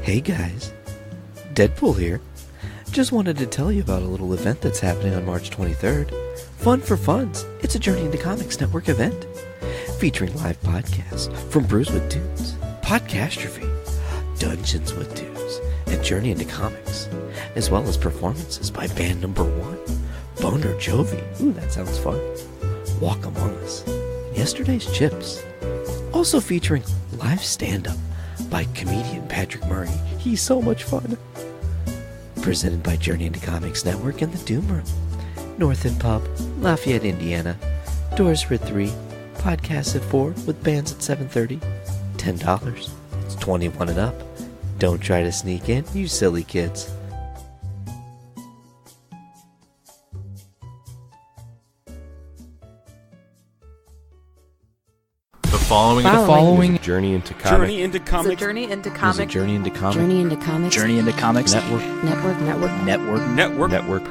Hey guys, Deadpool here. Just wanted to tell you about a little event that's happening on March 23rd. Fun for Funds. It's a Journey into Comics Network event featuring live podcasts from Brews with Dudes, Podcastrophe, Dungeons with Dudes, and Journey into Comics, as well as performances by band number 1, Boner Jovi. Ooh, that sounds fun. Walk Among Us, Yesterday's Chips. Also featuring live stand-up by comedian Patrick Murray. He's so much fun. Presented by Journey into Comics Network and the Doom Room. North End Pub, Lafayette, Indiana. Doors for 3, podcasts at 4, with bands at 7:30. $10. It's 21 and up. Don't try to sneak in, you silly kids. The following Journey into Comics. Journey into Comics. Journey into Comics. Journey into Comics. Journey into Comics. Journey into Comics Network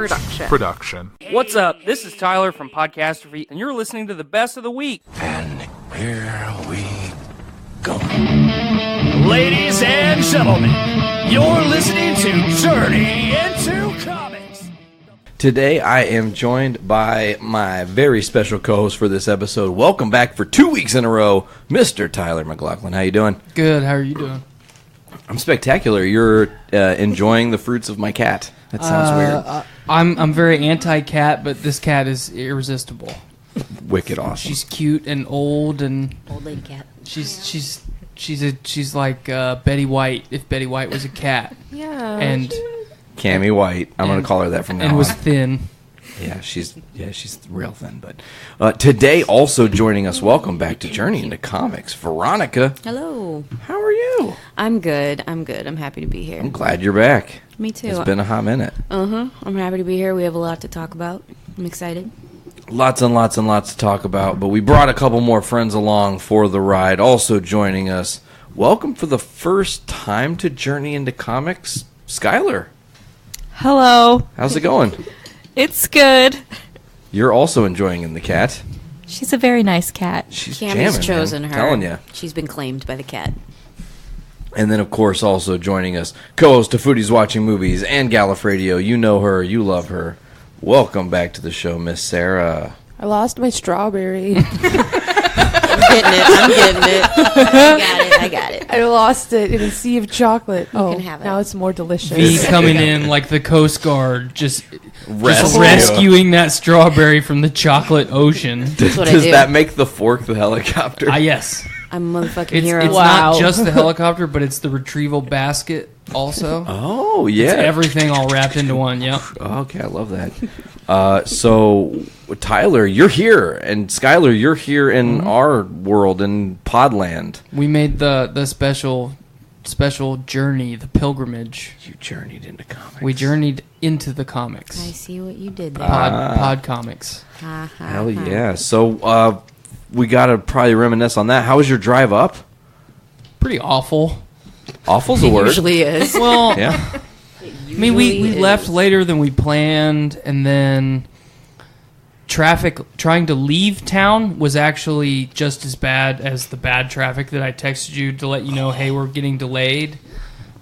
Production. What's up? This is Tyler from Podcastrophe, and you're listening to the best of the week. And here we go. Ladies and gentlemen, you're listening to Journey into Comics. Today I am joined by my very special co-host for this episode. Welcome back for 2 weeks in a row, Mr. Tyler McLaughlin. How you doing? Good. How are you doing? I'm spectacular. You're enjoying the fruits of my cat. That sounds weird. I'm very anti-cat, but this cat is irresistible. Wicked awesome. She's cute and old, and Old lady cat. she's like Betty White if Betty White was a cat. Yeah. And Cammy White. I'm going to call her that from now on. and was thin. Yeah, she's real thin. But today also joining us, welcome back to Journey into Comics, Veronica. Hello. How are you? I'm good. I'm happy to be here. I'm glad you're back. Me too. It's been a hot minute. I'm happy to be here. We have a lot to talk about. I'm excited. Lots and lots and lots to talk about, but we brought a couple more friends along for the ride. Also joining us, welcome for the first time to Journey into Comics, Skylar. Hello. How's it going? It's good. You're also enjoying the cat. She's a very nice cat. She's Cammy's jamming, chosen man. her. Telling you. She's been claimed by the cat. And then, of course, also joining us, co-host of Foodies Watching Movies and Gallifradio. You know her. You love her. Welcome back to the show, Miss Sarah. I lost my strawberry. I'm getting it. I got it. I lost it in a sea of chocolate. can have it. Now it's more delicious. V coming in like the Coast Guard, just Rescue. rescuing that strawberry from the chocolate ocean. That's what I Does do. that make the fork the helicopter? Yes. I'm a motherfucking It's hero. not just the helicopter, but it's the retrieval basket also. Oh, yeah. It's everything all wrapped into one, yep. Okay, I love that. So, Tyler, you're here, and Skylar, you're here in our world, in Podland. We made the special journey, the pilgrimage. You journeyed into comics. We journeyed into the I comics. see what you did there. Pod comics. Ha, ha, Hell ha. yeah. So, we got to probably reminisce on that. How was your drive up? Pretty awful. Awful's a It word. usually is. Well, Yeah. I mean, we left later than we planned, and then traffic trying to leave town was actually just as bad as the bad traffic that I texted you to let you know, hey, we're getting delayed.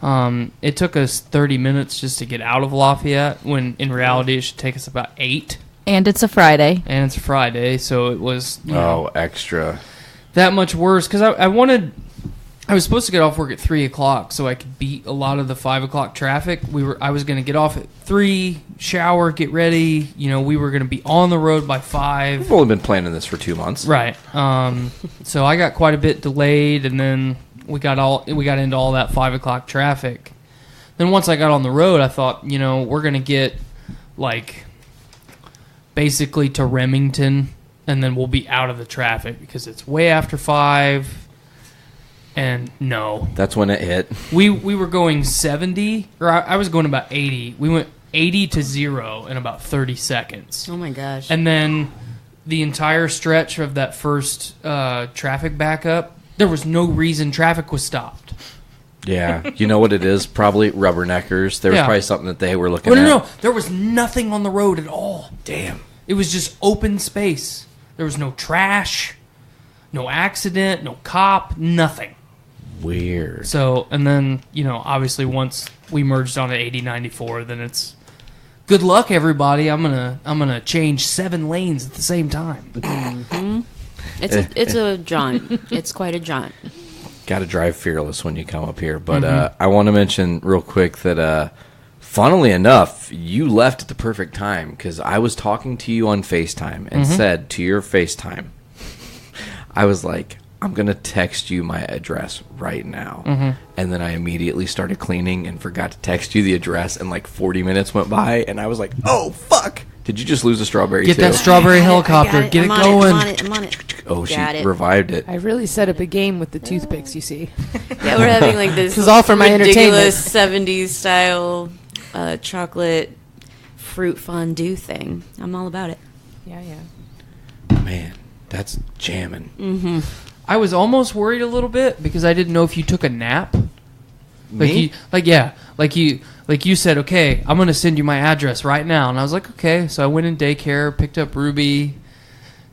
It took us 30 minutes just to get out of Lafayette, when in reality it should take us about 8. And it's a Friday. And it's Friday, so it was Extra. that much worse, because I was supposed to get off work at 3 o'clock so I could beat a lot of the 5 o'clock traffic. I was going to get off at 3, shower, get ready. We were going to be on the road by 5. We've only been planning this for 2 months. Right. So I got quite a bit delayed, and then we got into all that 5 o'clock traffic. Then once I got on the road, I thought, we're going to get basically to Remington, and then we'll be out of the traffic because it's way after 5. And no. That's when it hit. We were going 70, or I was going about 80. We went 80 to 0 in about 30 seconds. Oh my gosh. And then the entire stretch of that first traffic backup, there was no reason traffic was stopped. Yeah. You know what it is? Probably rubberneckers. There was probably something that they were looking at. No. There was nothing on the road at all. Damn. It was just open space. There was no trash, no accident, no cop, nothing. Weird. So, and then, obviously once we merged on to 8094, then it's good luck, everybody. I'm gonna change 7 lanes at the same time. Mm-hmm. It's a jaunt. It's quite a jaunt. Got to drive fearless when you come up here. But I want to mention real quick that, funnily enough, you left at the perfect time because I was talking to you on FaceTime and said to your FaceTime, I was like, I'm going to text you my address right now. And then I immediately started cleaning and forgot to text you the address, and like 40 minutes went by, and I was like, oh, fuck. Did you just lose a strawberry, Get too? that strawberry helicopter. Get it going. I'm on it. Oh, she Got it. revived it. I really set up a game with the toothpicks, you see. Yeah, we're having like this. This is all for my ridiculous 70s style chocolate fruit fondue thing. I'm all about it. Yeah. Man, that's jamming. Mm-hmm. I was almost worried a little bit because I didn't know if you took a nap. Me? Like you said, okay, I'm gonna send you my address right now, and I was like, okay. So I went in daycare, picked up Ruby,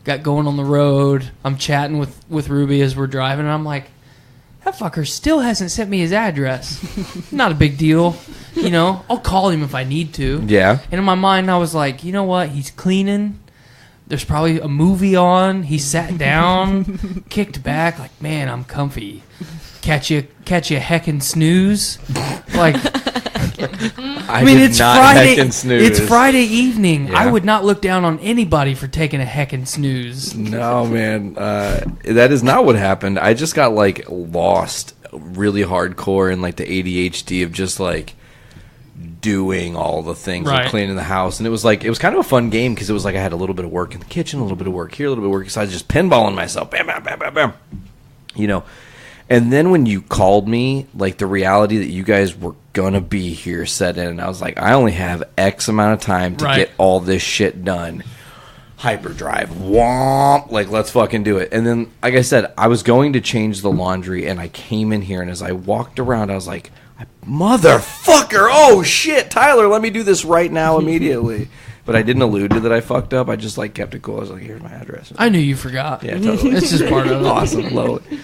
got going on the road. I'm chatting with Ruby as we're driving, and I'm like, that fucker still hasn't sent me his address. Not a big deal, I'll call him if I need to. Yeah. And in my mind, I was like, you know what? He's cleaning. There's probably a movie on. He sat down, kicked back, like, man, I'm comfy. Catch you heckin' snooze. Like, I mean, it's not Friday. heckin' snooze. It's Friday evening. Yeah. I would not look down on anybody for taking a heckin' snooze. No, man. That is not what happened. I just got, like, lost really hardcore in, like, the ADHD of just, like, doing all the things, like cleaning the house. And it was kind of a fun game because it was like I had a little bit of work in the kitchen, a little bit of work here, a little bit of work. So I was just pinballing myself. Bam, bam, bam, bam, bam. And then when you called me, like, the reality that you guys were going to be here set in, and I was like, I only have X amount of time to get all this shit done. Hyperdrive. Womp. Like, let's fucking do it. And then, like I said, I was going to change the laundry, and I came in here, and as I walked around, I was like, motherfucker, oh shit, Tyler, let me do this right now immediately. But I didn't allude to that I fucked up. I just, like, kept it cool. I was like, here's my address. I knew you forgot. Yeah, totally. It's just part of it. Awesome. Love it.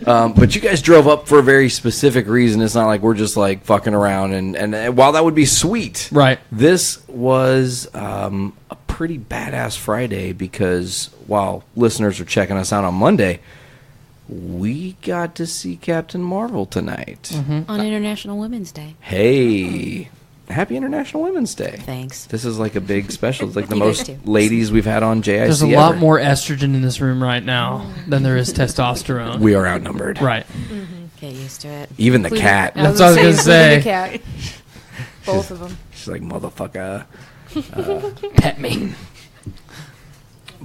But you guys drove up for a very specific reason. It's not like we're just, like, fucking around. And while that would be sweet, right, this was a pretty badass Friday because while listeners are checking us out on Monday, we got to see Captain Marvel tonight. On International Women's Day. Hey, happy International Women's Day. Thanks. This is like a big special. It's like the most ladies we've had on JICN. There's a lot more estrogen in this room right now than there is testosterone. We are outnumbered. Right. Get used to it. Even the cat. That's what I was going to say. The cat. Both of them. She's like, motherfucker. Pet me.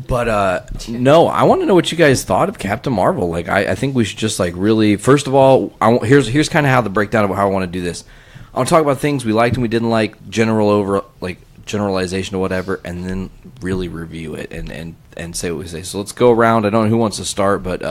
But, no, I want to know what you guys thought of Captain Marvel. Like, I think we should just, like, really... First of all, here's kind of how the breakdown of how I want to do this. I want to talk about things we liked and we didn't like, generalization or whatever, and then really review it and say what we say. So let's go around. I don't know who wants to start, but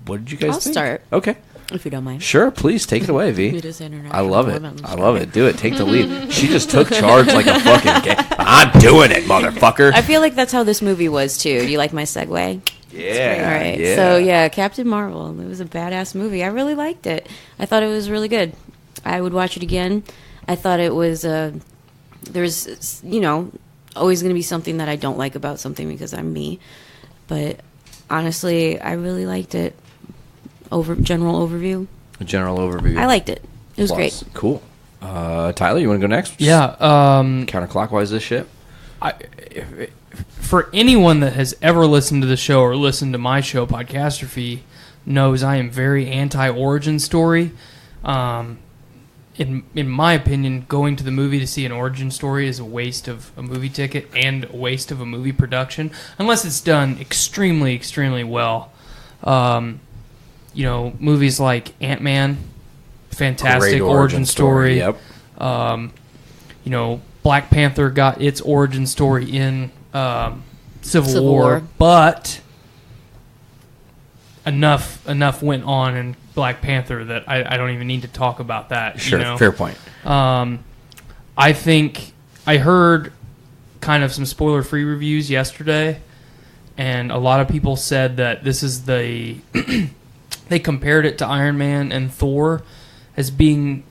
what did you guys think? I'll start. Okay. If you don't mind. Sure, please take it away, V. It is International I love it. Women's I love it. Do it. Take the lead. She just took charge like a fucking game. I'm doing it, motherfucker. I feel like that's how this movie was, too. Do you like my segue? Yeah. All right. Yeah. So, yeah, Captain Marvel. It was a badass movie. I really liked it. I thought it was really good. I would watch it again. I thought it was, there's, always going to be something that I don't like about something because I'm me. But honestly, I really liked it. General overview. A general overview. I liked it. It was great. Cool. Tyler, you want to go next? Yeah. Counterclockwise this shit. For anyone that has ever listened to the show or listened to my show, Podcastrophe, knows I am very anti-origin story. In my opinion, going to the movie to see an origin story is a waste of a movie ticket and a waste of a movie production, unless it's done extremely, extremely well. Movies like Ant-Man, fantastic Great origin story. Yep. Black Panther got its origin story in Civil War. But enough went on in Black Panther that I don't even need to talk about that. Sure, fair point. I think I heard kind of some spoiler-free reviews yesterday, and a lot of people said that this is the they compared it to Iron Man and Thor as being,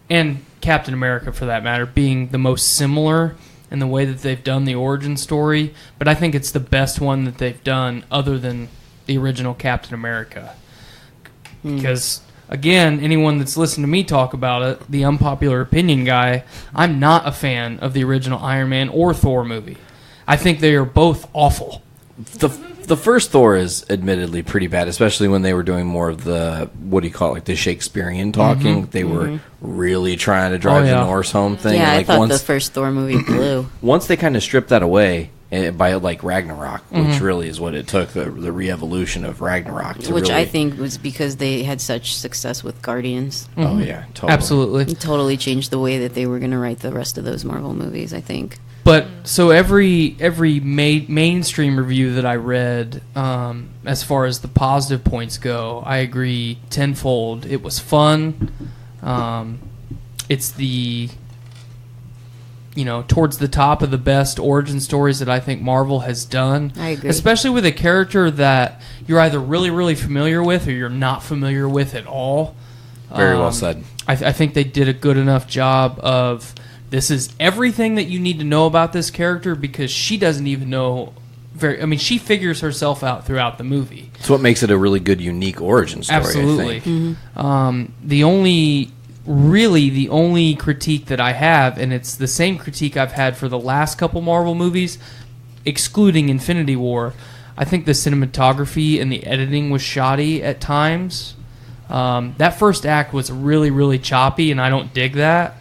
and Captain America for that matter, being the most similar in the way that they've done the origin story. But I think it's the best one that they've done other than the original Captain America. Because, again, anyone that's listened to me talk about it, the unpopular opinion guy, I'm not a fan of the original Iron Man or Thor movie. I think they are both awful. The first Thor is admittedly pretty bad, especially when they were doing more of the, what do you call it, like the Shakespearean talking. They were really trying to drive the Norse home thing. Yeah, like I thought the first Thor movie blew. Once they kind of stripped that away by like Ragnarok, which really is what it took, the re-evolution of Ragnarok. Which I think was because they had such success with Guardians. Oh, yeah, totally. Absolutely. It totally changed the way that they were going to write the rest of those Marvel movies, I think. But so every mainstream review that I read, as far as the positive points go, I agree tenfold. It was fun. It's the, towards the top of the best origin stories that I think Marvel has done. I agree. Especially with a character that you're either really, really familiar with or you're not familiar with at all. Very well said. I think they did a good enough job of... This is everything that you need to know about this character because she doesn't even know she figures herself out throughout the movie. It's what makes it a really good, unique origin story, Absolutely. I think. The only critique that I have, and it's the same critique I've had for the last couple Marvel movies, excluding Infinity War, I think the cinematography and the editing was shoddy at times. That first act was really, really choppy, and I don't dig that.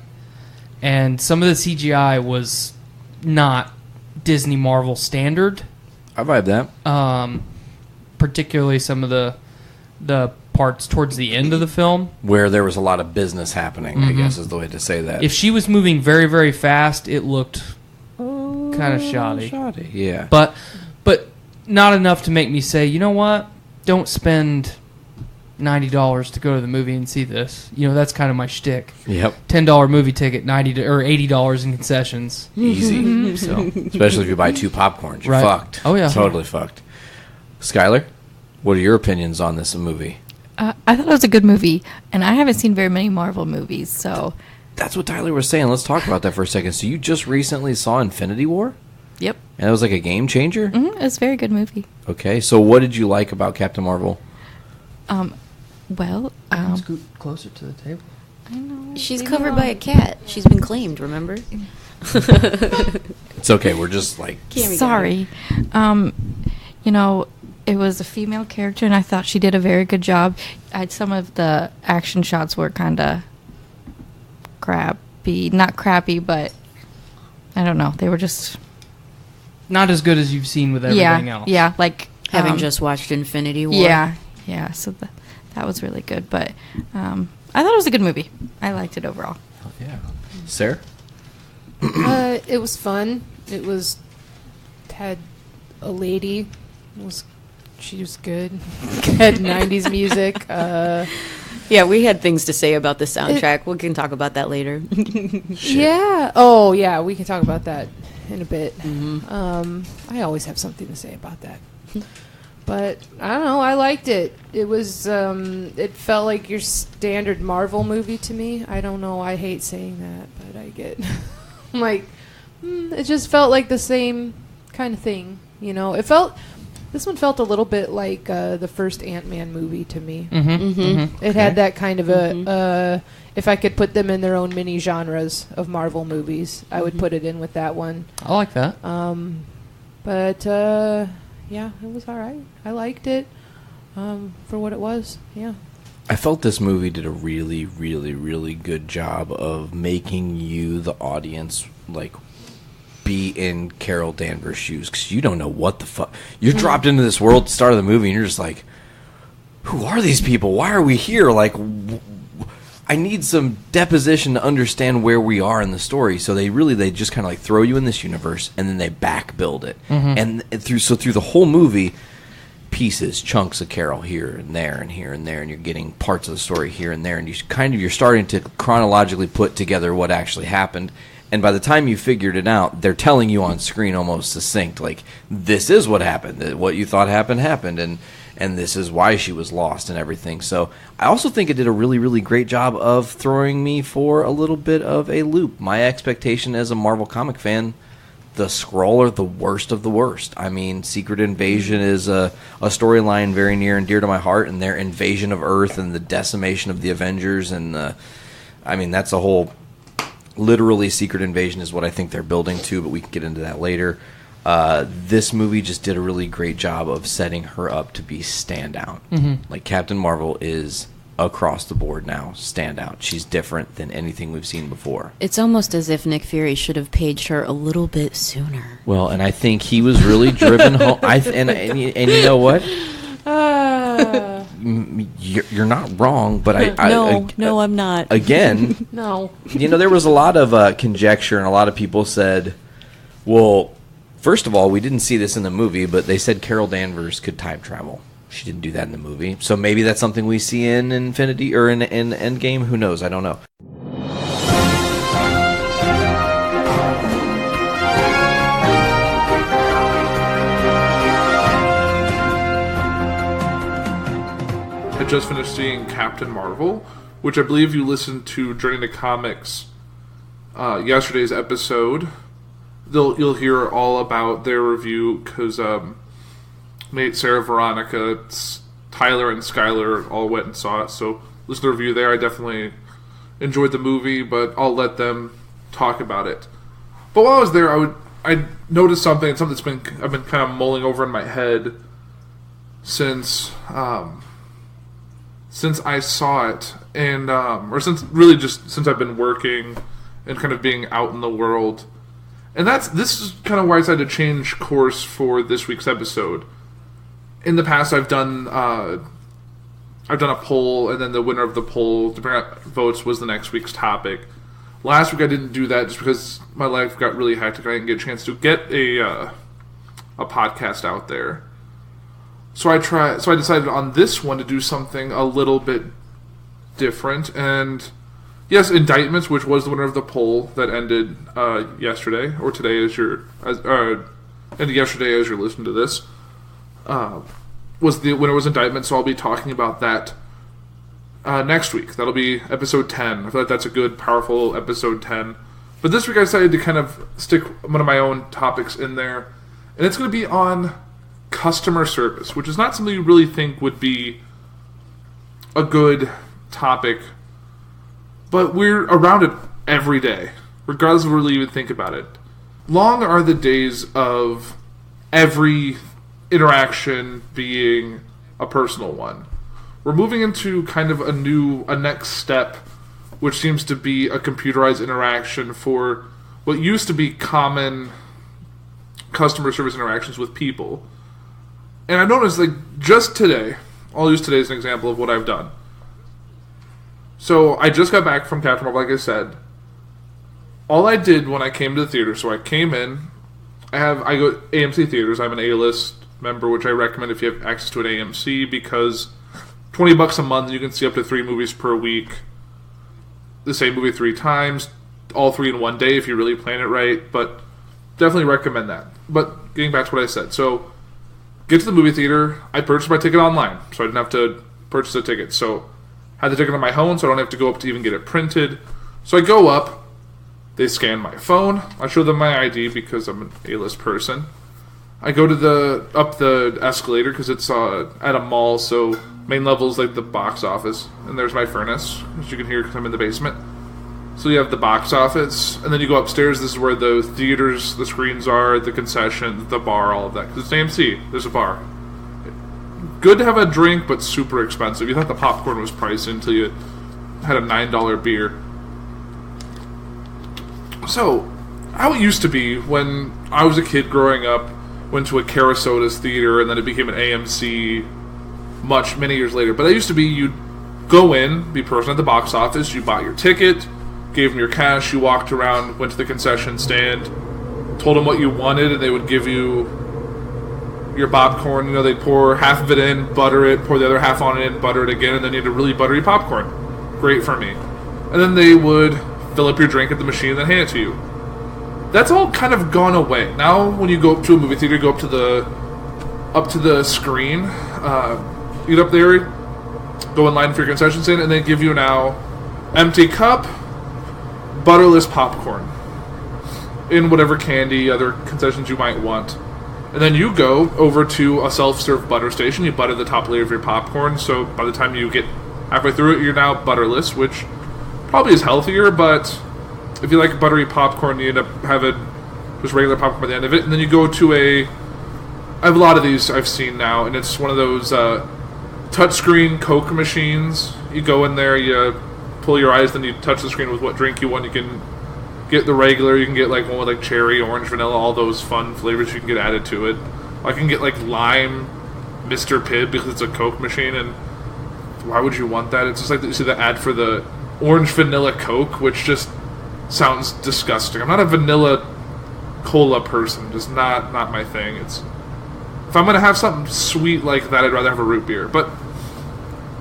And some of the CGI was not Disney Marvel standard. I vibe that. Particularly some of the parts towards the end of the film. Where there was a lot of business happening, I guess is the way to say that. If she was moving very, very fast, it looked kind of shoddy. Yeah. But not enough to make me say, you know what? Don't spend $90 to go to the movie and see this. That's kind of my shtick. Yep. $10 movie ticket, or $80 in concessions. Easy. So, especially if you buy 2 popcorns, you're fucked. Oh, yeah. Totally fucked. Skylar, what are your opinions on this movie? I thought it was a good movie, and I haven't seen very many Marvel movies, so... That's what Tyler was saying. Let's talk about that for a second. So you just recently saw Infinity War? Yep. And it was like a game changer? Mm-hmm. It was a very good movie. Okay, so what did you like about Captain Marvel? Scoot closer to the table. I know. She's covered by a cat. She's been claimed, remember? It's okay. We're just like... Sorry. It was a female character, and I thought she did a very good job. Some of the action shots were kind of crappy. Not crappy, but I don't know. They were just... Not as good as you've seen with everything else. Yeah, like... Having just watched Infinity War. Yeah, so that was really good. But I thought it was a good movie. I liked it overall. Oh, yeah. Sarah? It was fun. It had a lady. She was good. Had 90s music. Yeah, we had things to say about the soundtrack. We can talk about that later. Yeah. Oh, yeah. We can talk about that in a bit. I always have something to say about that. But I don't know. I liked it. It was. It felt like your standard Marvel movie to me. I don't know. I hate saying that, but I get. I'm like, it just felt like the same kind of thing. It felt. This one felt a little bit like the first Ant-Man movie to me. It had that kind of a. If I could put them in their own mini genres of Marvel movies, I would put it in with that one. I like that. But. Yeah, it was all right. I liked it for what it was. Yeah. I felt this movie did a really, really, really good job of making you, the audience, like, be in Carol Danvers' shoes, because you don't know what the fuck. You're dropped into this world at the start of the movie, and you're just like, who are these people? Why are we here? Like, I need some deposition to understand where we are in the story. So they just kind of like throw you in this universe, and then they back build it. And through the whole movie, pieces, chunks of Carol here and there and here and there, and you're getting parts of the story here and there, and you're starting to chronologically put together what actually happened. And by the time you figured it out, they're telling you on screen almost succinct, like, this is what happened. What you thought happened. And and this is why she was lost and everything. So I also think it did a really, really great job of throwing me for a little bit of a loop. My expectation as a Marvel comic fan, the Skrull are the worst of the worst. I mean, Secret Invasion is a storyline very near and dear to my heart, and their invasion of Earth and the decimation of the Avengers, and I mean, that's a whole, literally Secret Invasion is what I think they're building to, but we can get into that later. This movie just did a really great job of setting her up to be standout. Like, Captain Marvel is across the board now standout. She's different than anything we've seen before. It's almost as if Nick Fury should have paged her a little bit sooner. Well, and I think he was really driven home. And you know what? You're not wrong, but No, I'm not. Again, No. You know, there was a lot of conjecture, and a lot of people said, well, first of all, we didn't see this in the movie, but they said Carol Danvers could time travel. She didn't do that in the movie. So maybe that's something we see in Infinity or in Endgame. Who knows? I don't know. I just finished seeing Captain Marvel, which I believe you listened to Journey to Comics yesterday's episode. You'll hear all about their review because Nate, Sarah, Veronica, Tyler, and Skylar all went and saw it. So listen to the review there. I definitely enjoyed the movie, but I'll let them talk about it. But while I was there, I noticed something that's I've been kind of mulling over in my head since I saw it, and or since I've been working and kind of being out in the world. And this is kind of why I decided to change course for this week's episode. In the past, I've done a poll, and then the winner of the poll, to bring out votes, was the next week's topic. Last week I didn't do that just because my life got really hectic. I didn't get a chance to get a podcast out there. So I decided on this one to do something a little bit different. And yes, Indictments, which was the winner of the poll that ended yesterday, or today ended yesterday as you're listening to this. Was the winner was Indictment, so I'll be talking about that next week. That'll be episode 10. I feel like that's a good, powerful episode 10. But this week I decided to kind of stick one of my own topics in there, and it's going to be on customer service, which is not something you really think would be a good topic, but we're around it every day, regardless of whether you even think about it. Long are the days of every interaction being a personal one. We're moving into kind of a next step, which seems to be a computerized interaction for what used to be common customer service interactions with people. And I noticed, like, just today, I'll use today as an example of what I've done. So I just got back from Captain Marvel, like I said. All I did when I came to the theater, so I came in, I go to AMC theaters. I'm an A-list member, which I recommend if you have access to an AMC, because $20 a month, you can see up to 3 movies per week. The same movie 3 times, all 3 in one day if you really plan it right, but definitely recommend that. But getting back to what I said, so get to the movie theater. I purchased my ticket online, so I didn't have to purchase a ticket. So I had the ticket on my phone, so I don't have to go up to even get it printed. So I go up, they scan my phone, I show them my ID because I'm an A-list person. I go to up the escalator because it's at a mall, so main level is like the box office, and there's my furnace, as you can hear because I'm in the basement. So you have the box office, and then you go upstairs. This is where the theaters, the screens are, the concession, the bar, all of that. Because it's AMC, there's a bar. Good to have a drink, but super expensive. You thought the popcorn was pricey until you had a $9 beer. So, how it used to be when I was a kid growing up, went to a Carasota's theater, and then it became an AMC many years later. But that used to be, you'd go in, be person at the box office, you bought your ticket, gave them your cash, you walked around, went to the concession stand, told them what you wanted, and they would give you your popcorn. You know, they'd pour half of it in, butter it, pour the other half on it in, butter it again, and then you had a really buttery popcorn. Great for me. And then they would fill up your drink at the machine and then hand it to you. That's all kind of gone away. Now, when you go up to a movie theater, you go up to the screen, eat up there, go in line for your concession stand, and they give you now empty cup, butterless popcorn in whatever candy, other concessions you might want. And then you go over to a self-serve butter station. You butter the top layer of your popcorn, so by the time you get halfway through it, you're now butterless, which probably is healthier, but if you like buttery popcorn, you end up having just regular popcorn by the end of it. And then you go to I have a lot of these I've seen now, and it's one of those touchscreen Coke machines. You go in there, you pull your eyes, then you touch the screen with what drink you want. You can get the regular, you can get like one with like cherry, orange, vanilla, all those fun flavors you can get added to it. I can get like lime Mr. Pibb because it's a Coke machine, and why would you want that? It's just like you see the ad for the orange vanilla Coke, which just sounds disgusting. I'm not a vanilla cola person, just not my thing. It's if I'm gonna have something sweet like that, I'd rather have a root beer. But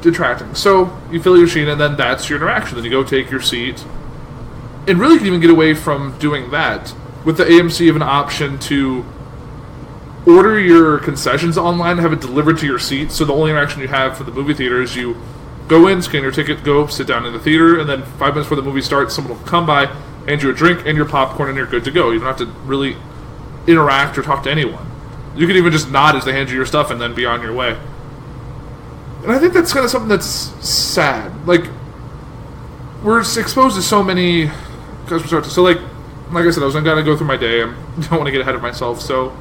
detracting. So you fill your machine, and then that's your interaction. Then you go take your seat. And really, you can even get away from doing that. With the AMC, you have an option to order your concessions online and have it delivered to your seat. So the only interaction you have for the movie theater is you go in, scan your ticket, go sit down in the theater, and then 5 minutes before the movie starts, someone will come by, hand you a drink and your popcorn, and you're good to go. You don't have to really interact or talk to anyone. You can even just nod as they hand you your stuff and then be on your way. And I think that's kind of something that's sad. Like, we're exposed to so many... So, like I said, I was going to go through my day. I don't want to get ahead of myself. So,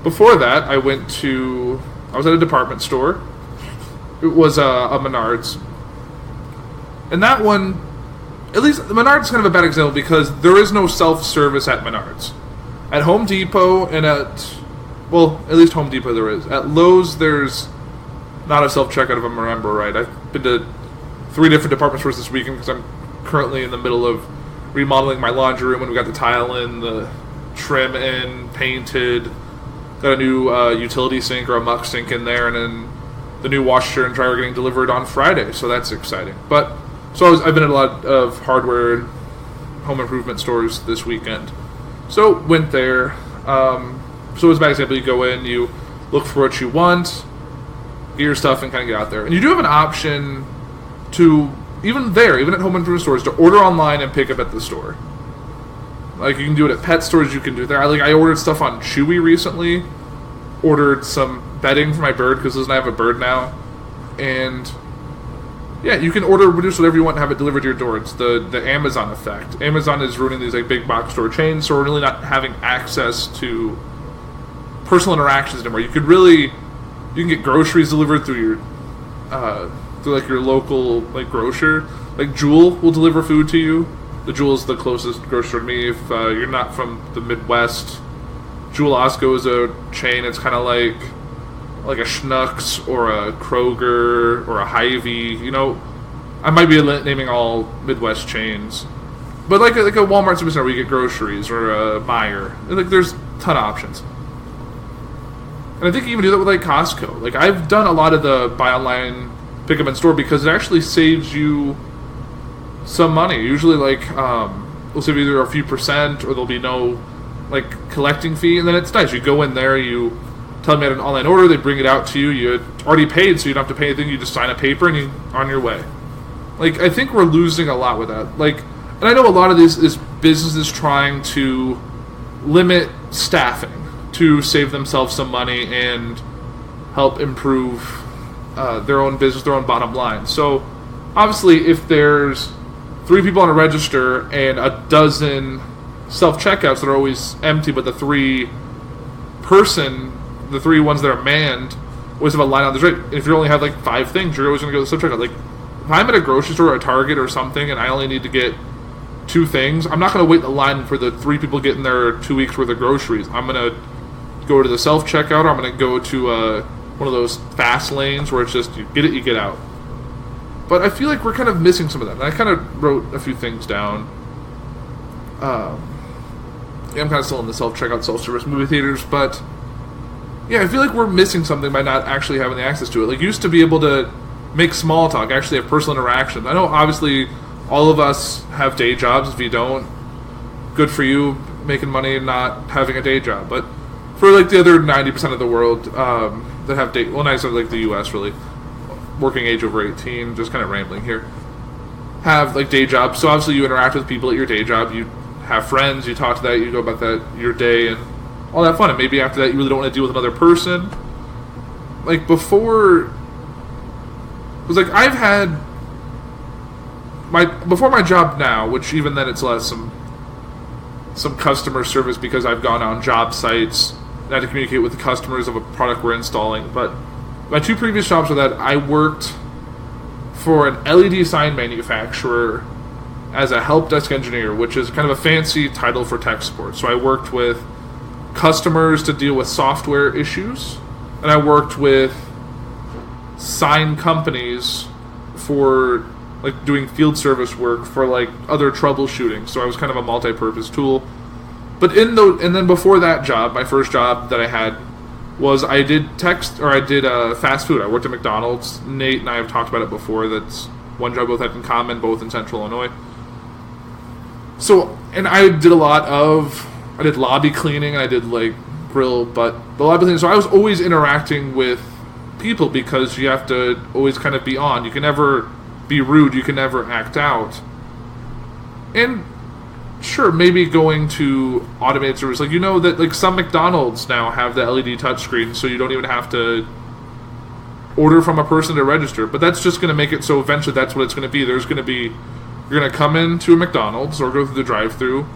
before that, I was at a department store. It was a Menards. And that one, at least, Menards is kind of a bad example because there is no self-service at Menards. At Home Depot and at least Home Depot there is. At Lowe's, there's not a self-checkout if I remember right. I've been to 3 different department stores this weekend because I'm currently in the middle of remodeling my laundry room, and we got the tile in, the trim in, painted, got a new utility sink or a muck sink in there, and then the new washer and dryer getting delivered on Friday, so that's exciting. But I've been at a lot of hardware and home improvement stores this weekend. So went there. So as an example, you go in, you look for what you want, get your stuff, and kind of get out there. And you do have an option to, even at home improvement stores, to order online and pick up at the store. Like, you can do it at pet stores, you can do it there. I ordered stuff on Chewy recently, ordered some bedding for my bird, because I have a bird now, and yeah, you can order, reduce whatever you want and have it delivered to your door. It's the Amazon effect. Amazon is ruining these like big box store chains, so we're really not having access to personal interactions anymore. You can get groceries delivered through your through like your local like grocer. Like Jewel will deliver food to you. The Jewel is the closest grocery store to me. If you're not from the Midwest, Jewel Osco is a chain. It's kind of like a Schnucks or a Kroger or a Hy-Vee. You know, I might be naming all Midwest chains, but like a Walmart supercenter where you get groceries, or a Meijer. Like, there's a ton of options. And I think you even do that with like Costco. Like, I've done a lot of the buy online, pick up in store because it actually saves you some money. Usually, like, it'll save you either a few percent or there'll be no like collecting fee, and then it's nice. You go in there, you tell them you had an online order, they bring it out to you. You had already paid, so you don't have to pay anything. You just sign a paper and you're on your way. Like, I think we're losing a lot with that. Like, and I know a lot of this is businesses trying to limit staffing to save themselves some money and help improve their own business, their own bottom line. So, obviously, if there's 3 people on a register and a dozen self-checkouts that are always empty, but the 3 ones that are manned always have a line on the street. If you only have like 5 things, you're always going to go to the self-checkout. Like, if I'm at a grocery store or a Target or something and I only need to get 2 things, I'm not going to wait in the line for the 3 people getting their 2 weeks worth of groceries. I'm going to go to the self-checkout, or I'm going to go to one of those fast lanes where it's just, you get it, you get out. But I feel like we're kind of missing some of that. And I kind of wrote a few things down. I'm kind of still in the self-checkout, self-service movie theaters, but yeah, I feel like we're missing something by not actually having the access to it. Like, you used to be able to make small talk, actually have personal interaction. I know, obviously, all of us have day jobs. If you don't, good for you, making money and not having a day job. But for, like, the other 90% of the world, that have not like the U.S. really, working age over 18, just kind of rambling here, have like day jobs. So obviously you interact with people at your day job. You have friends. You talk to that. You go about that your day and all that fun. And maybe after that you really don't want to deal with another person. Like before, it was like I've had before my job now, which even then it's less some customer service because I've gone on job sites and had to communicate with the customers of a product we're installing. But my 2 previous jobs were that I worked for an LED sign manufacturer as a help desk engineer, which is kind of a fancy title for tech support. So I worked with customers to deal with software issues, and I worked with sign companies for like doing field service work for like other troubleshooting. So I was kind of a multi-purpose tool. But and then before that job, my first job that I had was I did fast food. I worked at McDonald's. Nate and I have talked about it before. That's one job we both had in common, both in Central Illinois. So, and I did lobby cleaning, and I did like grill, but the lobby cleaning. So I was always interacting with people because you have to always kind of be on. You can never be rude. You can never act out. And sure, maybe going to automated service, like that like some McDonald's now have the LED touchscreen, so you don't even have to order from a person to register. But that's just going to make it so eventually that's what it's going to be. You're going to come into a McDonald's or go through the drive-thru.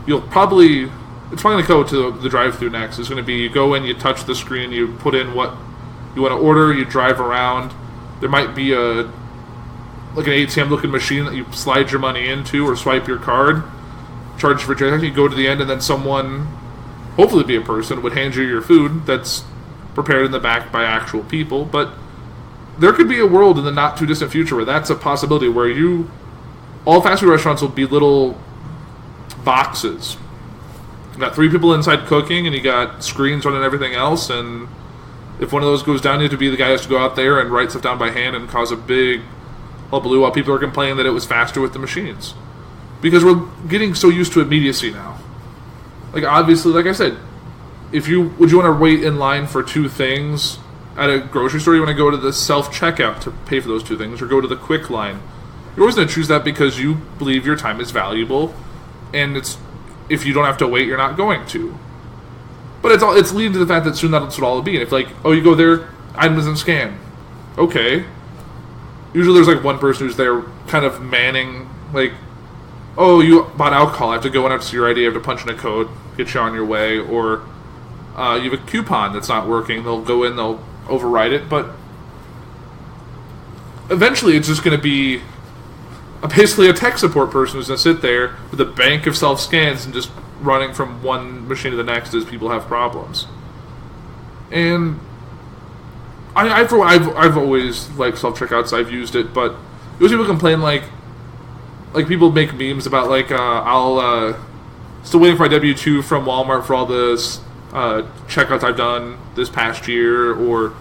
It's probably going to go to the drive-thru next. It's going to be you go in, you touch the screen, you put in what you want to order, you drive around. There might be an ATM-looking machine that you slide your money into or swipe your card, charge for transaction. You go to the end, and then someone, hopefully be a person, would hand you your food that's prepared in the back by actual people. But there could be a world in the not-too-distant future where that's a possibility, where all fast food restaurants will be little boxes. You got 3 people inside cooking, and you got screens running everything else, and if one of those goes down, you have to be the guy who has to go out there and write stuff down by hand and cause a big hullabaloo while people are complaining that it was faster with the machines. Because we're getting so used to immediacy now. Like, obviously, like I said, would you want to wait in line for 2 things at a grocery store? You want to go to the self-checkout to pay for those 2 things, or go to the quick line? You're always going to choose that because you believe your time is valuable, and if you don't have to wait, you're not going to. But it's leading to the fact that soon that's what all will be. And if you go there, item doesn't scan. Okay. Usually there's like one person who's there kind of manning, like, oh, you bought alcohol, I have to go in, I have to see your ID, I have to punch in a code, get you on your way. Or you have a coupon that's not working, they'll go in, they'll override it. But eventually it's just going to be basically a tech support person who's going to sit there with a bank of self-scans and just running from one machine to the next as people have problems. And I've always liked self-checkouts. I've used it, but those people complain like people make memes about I'll still waiting for my W-2 from Walmart for all the checkouts I've done this past year, or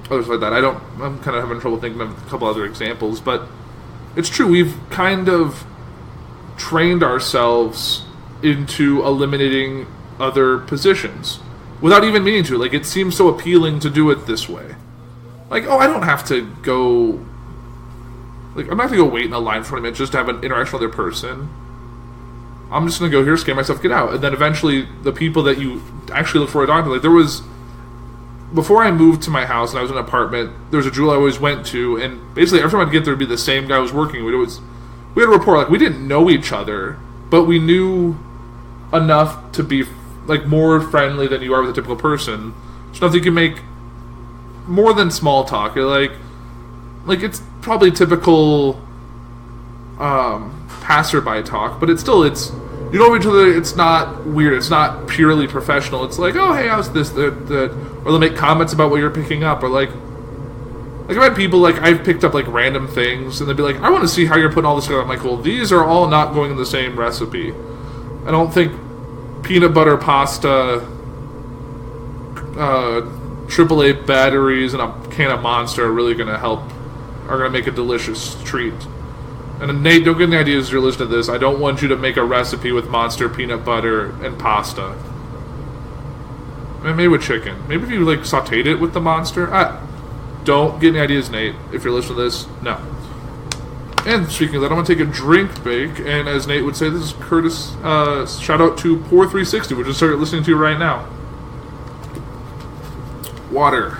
others like that. I'm kind of having trouble thinking of a couple other examples, but it's true. We've kind of trained ourselves into eliminating other positions without even meaning to. Like, it seems so appealing to do it this way. Like, oh, I don't have to go... Like, I'm not going to go wait in a line for 20 minutes just to have an interaction with another person. I'm just going to go here, scan myself, get out. And then eventually, the people that you actually look for a doctor, like, there was... Before I moved to my house and I was in an apartment, there was a jeweler I always went to, and basically every time I'd get there, it'd be the same guy I was working with. We had a rapport. Like, we didn't know each other, but we knew enough to be like more friendly than you are with a typical person. So enough that you can make more than small talk. You're like it's probably typical passerby talk, but it's you know each other. It's not weird. It's not purely professional. It's like, oh, hey, how's this? That, or they'll make comments about what you're picking up, or like I've had people, like, I've picked up, like, random things, and they'd be like, I want to see how you're putting all this together. I'm like, well, these are all not going in the same recipe. I don't think peanut butter pasta, AAA batteries, and a can of Monster are really going to make a delicious treat. And Nate, don't get any ideas as you're listening to this. I don't want you to make a recipe with Monster, peanut butter, and pasta. Maybe with chicken. Maybe if you like sauteed it with the monster. Don't get any ideas, Nate. If you're listening to this, no. And speaking of that, I'm going to take a drink break. And as Nate would say, this is Curtis. Shout out to Pour 360, which I started listening to right now. Water.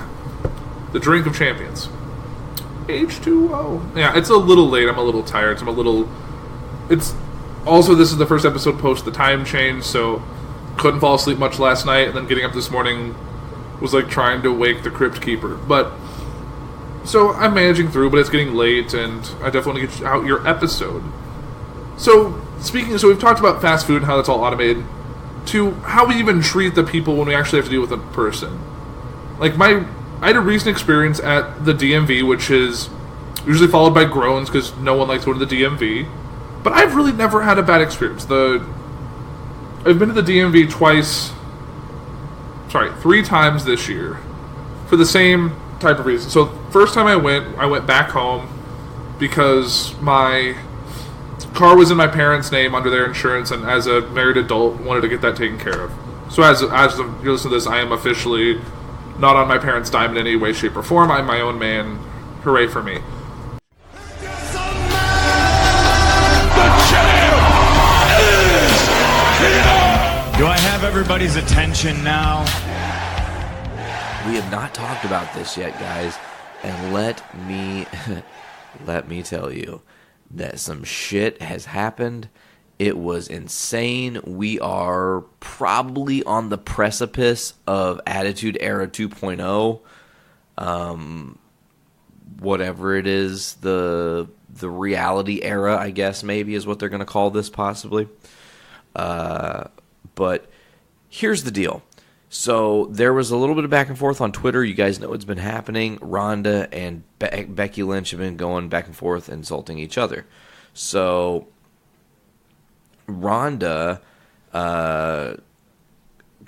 The drink of champions. H2O. Yeah, it's a little late. I'm a little tired. It's also, this is the first episode post the time change, so couldn't fall asleep much last night, and then getting up this morning was like trying to wake the Crypt Keeper. But so I'm managing through, but it's getting late, and I definitely want to get out your episode. So we've talked about fast food and how that's all automated, to how we even treat the people when we actually have to deal with a person. Like I had a recent experience at the DMV, which is usually followed by groans because no one likes going to the DMV. But I've really never had a bad experience. I've been to the DMV three times this year for the same type of reason. So first time I went back home because my car was in my parents' name under their insurance, and as a married adult, wanted to get that taken care of. So as you're listening to this, I am officially not on my parents' dime in any way, shape, or form. I'm my own man. Hooray for me. Do I have everybody's attention now? We have not talked about this yet, guys, and let me tell you that some shit has happened. It was insane. We are probably on the precipice of Attitude Era 2.0. Whatever it is, the reality era, I guess, maybe is what they're going to call this, possibly. But here's the deal. So there was a little bit of back and forth on Twitter. You guys know what's been happening. Rhonda and Becky Lynch have been going back and forth, insulting each other. So Rhonda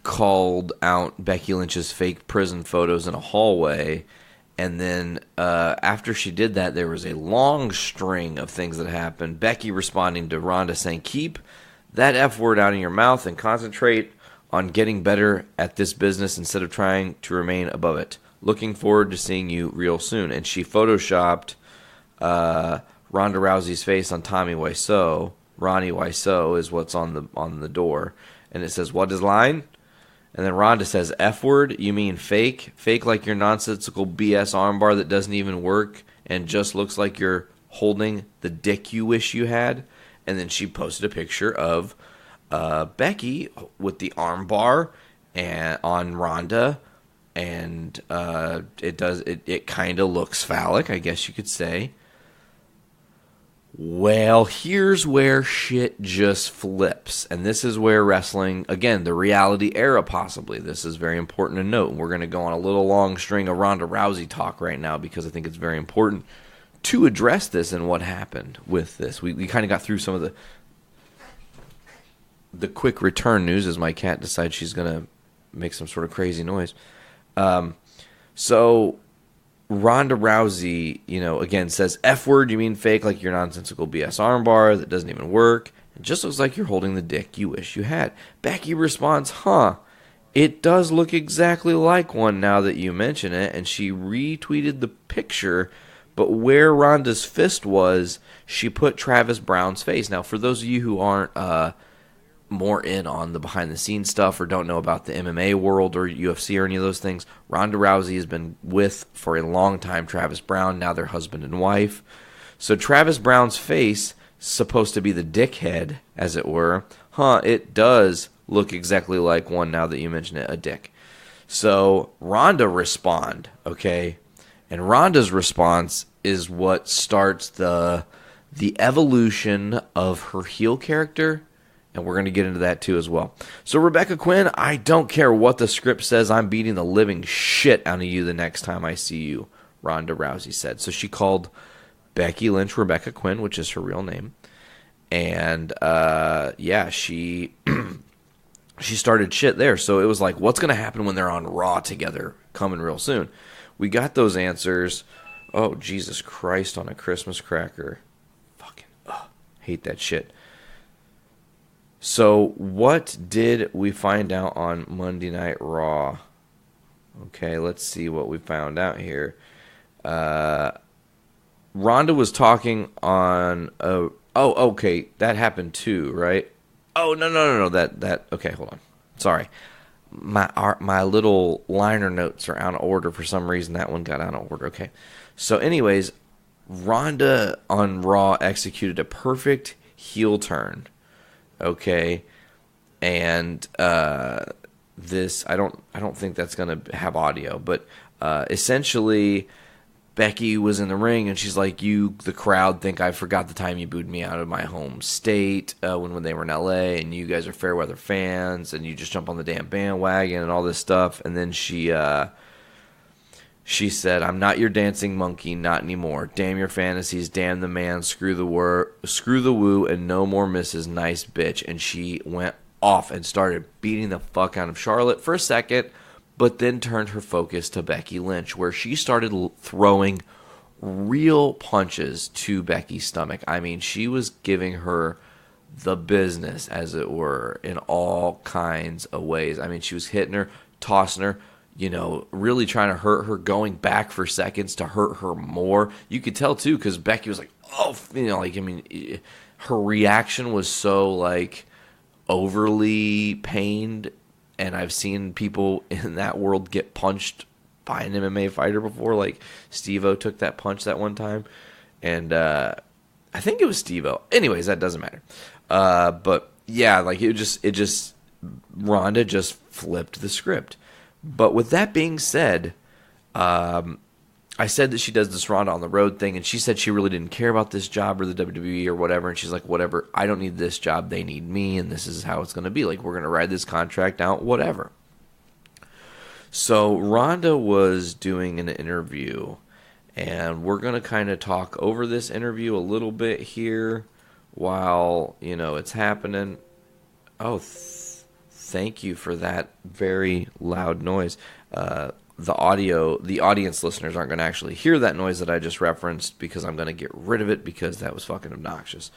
called out Becky Lynch's fake prison photos in a hallway. And then after she did that, there was a long string of things that happened. Becky responding to Rhonda saying, "Keep that F word out of your mouth and concentrate on getting better at this business instead of trying to remain above it. Looking forward to seeing you real soon." And she photoshopped Ronda Rousey's face on Tommy Wiseau. Ronnie Wiseau is what's on the door. And it says, "What is line?" And then Rhonda says, "F word? You mean fake? Fake like your nonsensical BS armbar that doesn't even work and just looks like you're holding the dick you wish you had?" And then she posted a picture of Becky with the armbar and on Rhonda, and it kind of looks phallic, I guess you could say. Well, here's where shit just flips, and this is where wrestling, again, the reality era possibly, this is very important to note. We're going to go on a little long string of Ronda Rousey talk right now because I think it's very important to address this and what happened with this. We kind of got through some of the quick return news as my cat decides she's going to make some sort of crazy noise. So Ronda Rousey, again says, "F word, you mean fake like your nonsensical BS armbar that doesn't even work. It just looks like you're holding the dick you wish you had." Becky responds, "Huh, it does look exactly like one now that you mention it." And she retweeted the picture, but where Ronda's fist was, she put Travis Brown's face. Now, for those of you who aren't more in on the behind-the-scenes stuff or don't know about the MMA world or UFC or any of those things, Ronda Rousey has been with, for a long time, Travis Brown. Now they're husband and wife. So Travis Brown's face is supposed to be the dickhead, as it were. Huh, it does look exactly like one now that you mention it, a dick. So Ronda respond, okay? And Ronda's response is what starts the evolution of her heel character, and we're going to get into that too as well. So Rebecca Quinn, "I don't care what the script says, I'm beating the living shit out of you the next time I see you," Ronda Rousey said. So she called Becky Lynch Rebecca Quinn, which is her real name. And she she started shit there. So it was like, what's going to happen when they're on Raw together coming real soon? We got those answers. Oh, Jesus Christ on a Christmas cracker. Fucking hate that shit. So, what did we find out on Monday Night Raw? Okay, let's see what we found out here. Ronda was talking on... okay, that happened too, right? Oh, no. That okay, hold on. Sorry. My little liner notes are out of order for some reason. That one got out of order. Okay. So, anyways, Ronda on Raw executed a perfect heel turn. Okay. And this I don't think that's gonna have audio, but essentially Becky was in the ring and she's like, "You, the crowd, think I forgot the time you booed me out of my home state when they were in LA, and you guys are fair weather fans, and you just jump on the damn bandwagon and all this stuff." And then she said, "I'm not your dancing monkey, not anymore. Damn your fantasies, damn the man, screw the woo, and no more Mrs. Nice Bitch." And she went off and started beating the fuck out of Charlotte for a second, but then turned her focus to Becky Lynch, where she started throwing real punches to Becky's stomach. I mean, she was giving her the business, as it were, in all kinds of ways. I mean, she was hitting her, tossing her, really trying to hurt her, going back for seconds to hurt her more. You could tell, too, because Becky was like, her reaction was so, overly pained. And I've seen people in that world get punched by an MMA fighter before. Like, Steve-O took that punch that one time. And I think it was Steve-O. Anyways, that doesn't matter. But, yeah, Ronda just flipped the script. But with that being said, I said that she does this Ronda on the road thing, and she said she really didn't care about this job or the WWE or whatever, and she's like, whatever, I don't need this job, they need me, and this is how it's going to be. We're going to ride this contract out, whatever. So Ronda was doing an interview, and we're going to kind of talk over this interview a little bit here while, it's happening. Oh, thank you for that very loud noise. The audience listeners aren't going to actually hear that noise that I just referenced because I'm going to get rid of it because that was fucking obnoxious.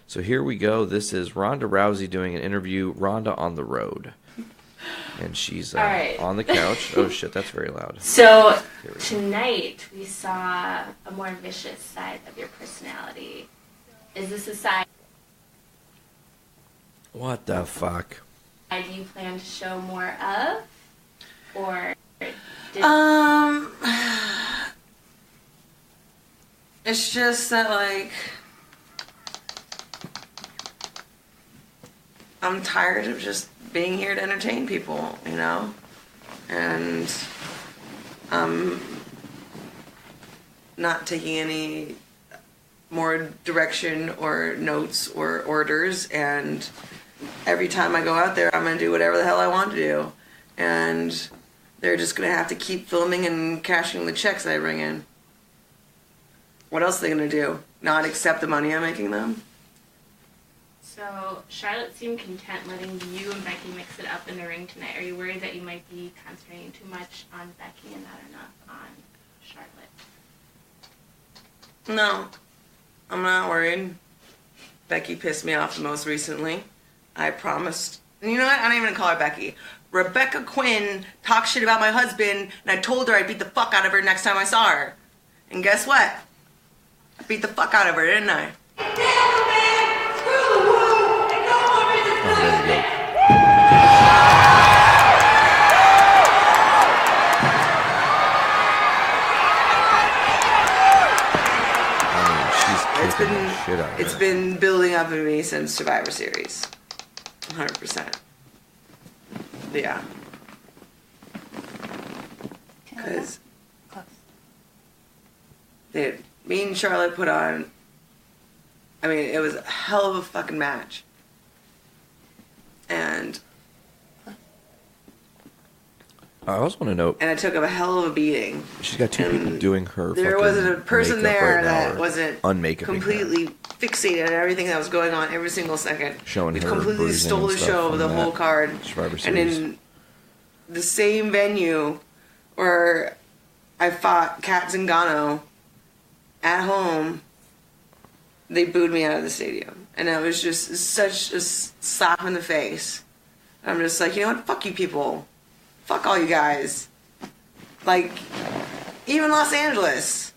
So here we go. This is Ronda Rousey doing an interview, Ronda on the road. And she's on the couch. Oh, shit, that's very loud. So tonight we saw a more vicious side of your personality. Is this a side? What the fuck? Do you plan to show more of? Or... It's just that, I'm tired of just being here to entertain people, and I'm not taking any more direction or notes or orders, and every time I go out there, I'm going to do whatever the hell I want to do, and they're just going to have to keep filming and cashing the checks that I bring in. What else are they going to do? Not accept the money I'm making them? So, Charlotte seemed content letting you and Becky mix it up in the ring tonight. Are you worried that you might be concentrating too much on Becky and not enough on Charlotte? No, I'm not worried. Becky pissed me off the most recently. I promised. And you know what? I don't even call her Becky. Rebecca Quinn talked shit about my husband, and I told her I'd beat the fuck out of her next time I saw her. And guess what? I beat the fuck out of her, didn't I? It's been building up in me since Survivor Series. 100%. Yeah. Because, dude, me and Charlotte put on, it was a hell of a fucking match. And I also want to note, and I took up a hell of a beating. She's got two people doing her. There wasn't a person there right that wasn't completely fixated on everything that was going on every single second. Showing we her completely stole the show of the whole card. And in the same venue where I fought Kat Zingano at home, they booed me out of the stadium. And it was just such a slap in the face. I'm just like, you know what? Fuck you people. Fuck all you guys. Like, even Los Angeles.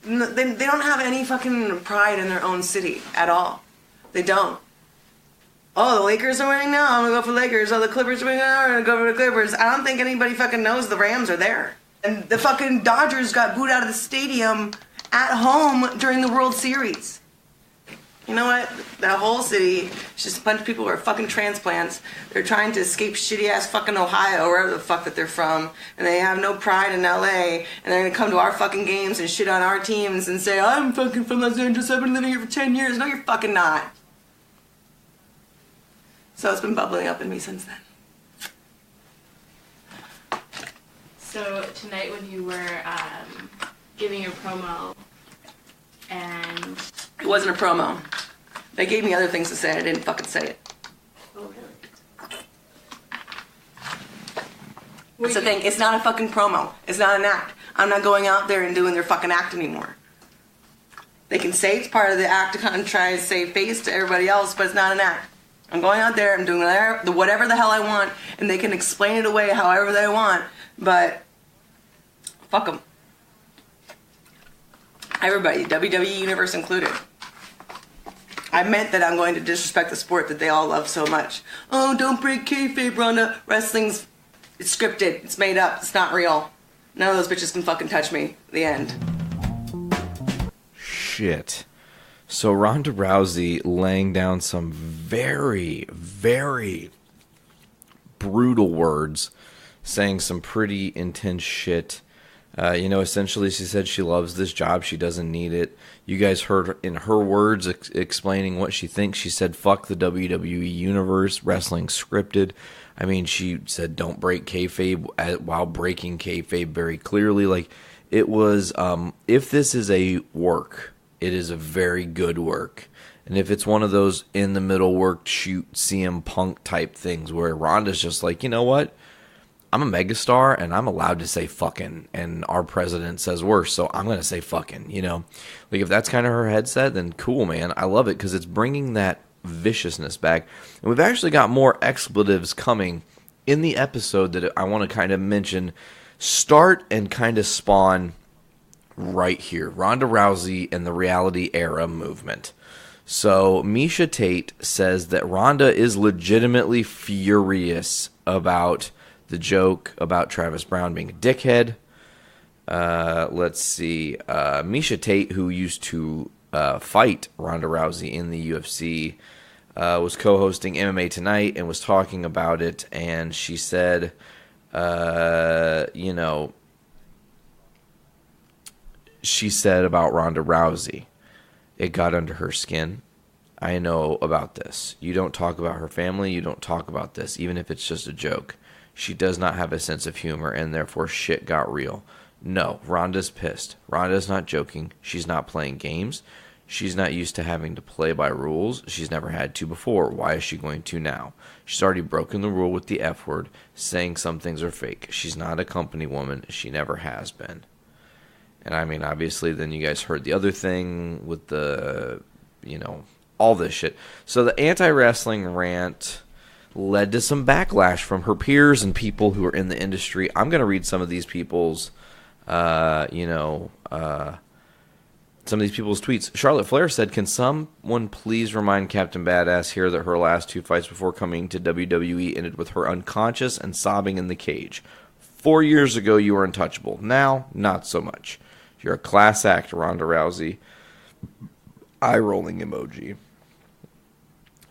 They don't have any fucking pride in their own city at all. They don't. Oh, the Lakers are winning now. I'm gonna go for Lakers. Oh, the Clippers are winning now. I'm gonna go for the Clippers. I don't think anybody fucking knows the Rams are there. And the fucking Dodgers got booed out of the stadium at home during the World Series. You know what? That whole city is just a bunch of people who are fucking transplants. They're trying to escape shitty-ass fucking Ohio, wherever the fuck that they're from, and they have no pride in L.A., and they're gonna come to our fucking games and shit on our teams and say, I'm fucking from Los Angeles, I've been living here for 10 years. No, you're fucking not. So it's been bubbling up in me since then. So tonight when you were giving your promo, and... It wasn't a promo. They gave me other things to say, I didn't fucking say it. Oh, really? That's the thing, it's not a fucking promo. It's not an act. I'm not going out there and doing their fucking act anymore. They can say it's part of the act and try to save face to everybody else, but it's not an act. I'm going out there, I'm doing whatever the hell I want, and they can explain it away however they want, but fuck them. Everybody, WWE Universe included. I meant that I'm going to disrespect the sport that they all love so much. Oh, don't break kayfabe, Ronda. Wrestling's it's scripted. It's made up. It's not real. None of those bitches can fucking touch me. The end. Shit. So Ronda Rousey laying down some very, very brutal words, saying some pretty intense shit. Essentially she said she loves this job. She doesn't need it. You guys heard in her words explaining what she thinks. She said, fuck the WWE Universe. Wrestling scripted. I mean, she said don't break kayfabe while breaking kayfabe very clearly. Like, it was, if this is a work, it is a very good work. And if it's one of those in-the-middle work, shoot, CM Punk type things where Ronda's just like, you know what? I'm a megastar, and I'm allowed to say fucking, and our president says worse, so I'm going to say fucking, Like, if that's kind of her headset, then cool, man. I love it, because it's bringing that viciousness back. And we've actually got more expletives coming in the episode that I want to kind of mention, start and kind of spawn right here. Ronda Rousey and the Reality Era movement. So Misha Tate says that Ronda is legitimately furious about the joke about Travis Brown being a dickhead. Let's see. Misha Tate, who used to fight Ronda Rousey in the UFC, was co-hosting MMA Tonight and was talking about it. And she said, she said about Ronda Rousey, it got under her skin. I know about this. You don't talk about her family. You don't talk about this, even if it's just a joke. She does not have a sense of humor, and therefore shit got real. No, Ronda's pissed. Ronda's not joking. She's not playing games. She's not used to having to play by rules. She's never had to before. Why is she going to now? She's already broken the rule with the F word, saying some things are fake. She's not a company woman. She never has been. And I mean, obviously, then you guys heard the other thing with the, all this shit. So the anti-wrestling rant led to some backlash from her peers and people who are in the industry. I'm going to read some of these people's, some of these people's tweets. Charlotte Flair said, can someone please remind Captain Badass here that her last 2 fights before coming to WWE ended with her unconscious and sobbing in the cage. 4 years ago, you were untouchable. Now, not so much. You're a class act, Ronda Rousey. Eye-rolling emoji.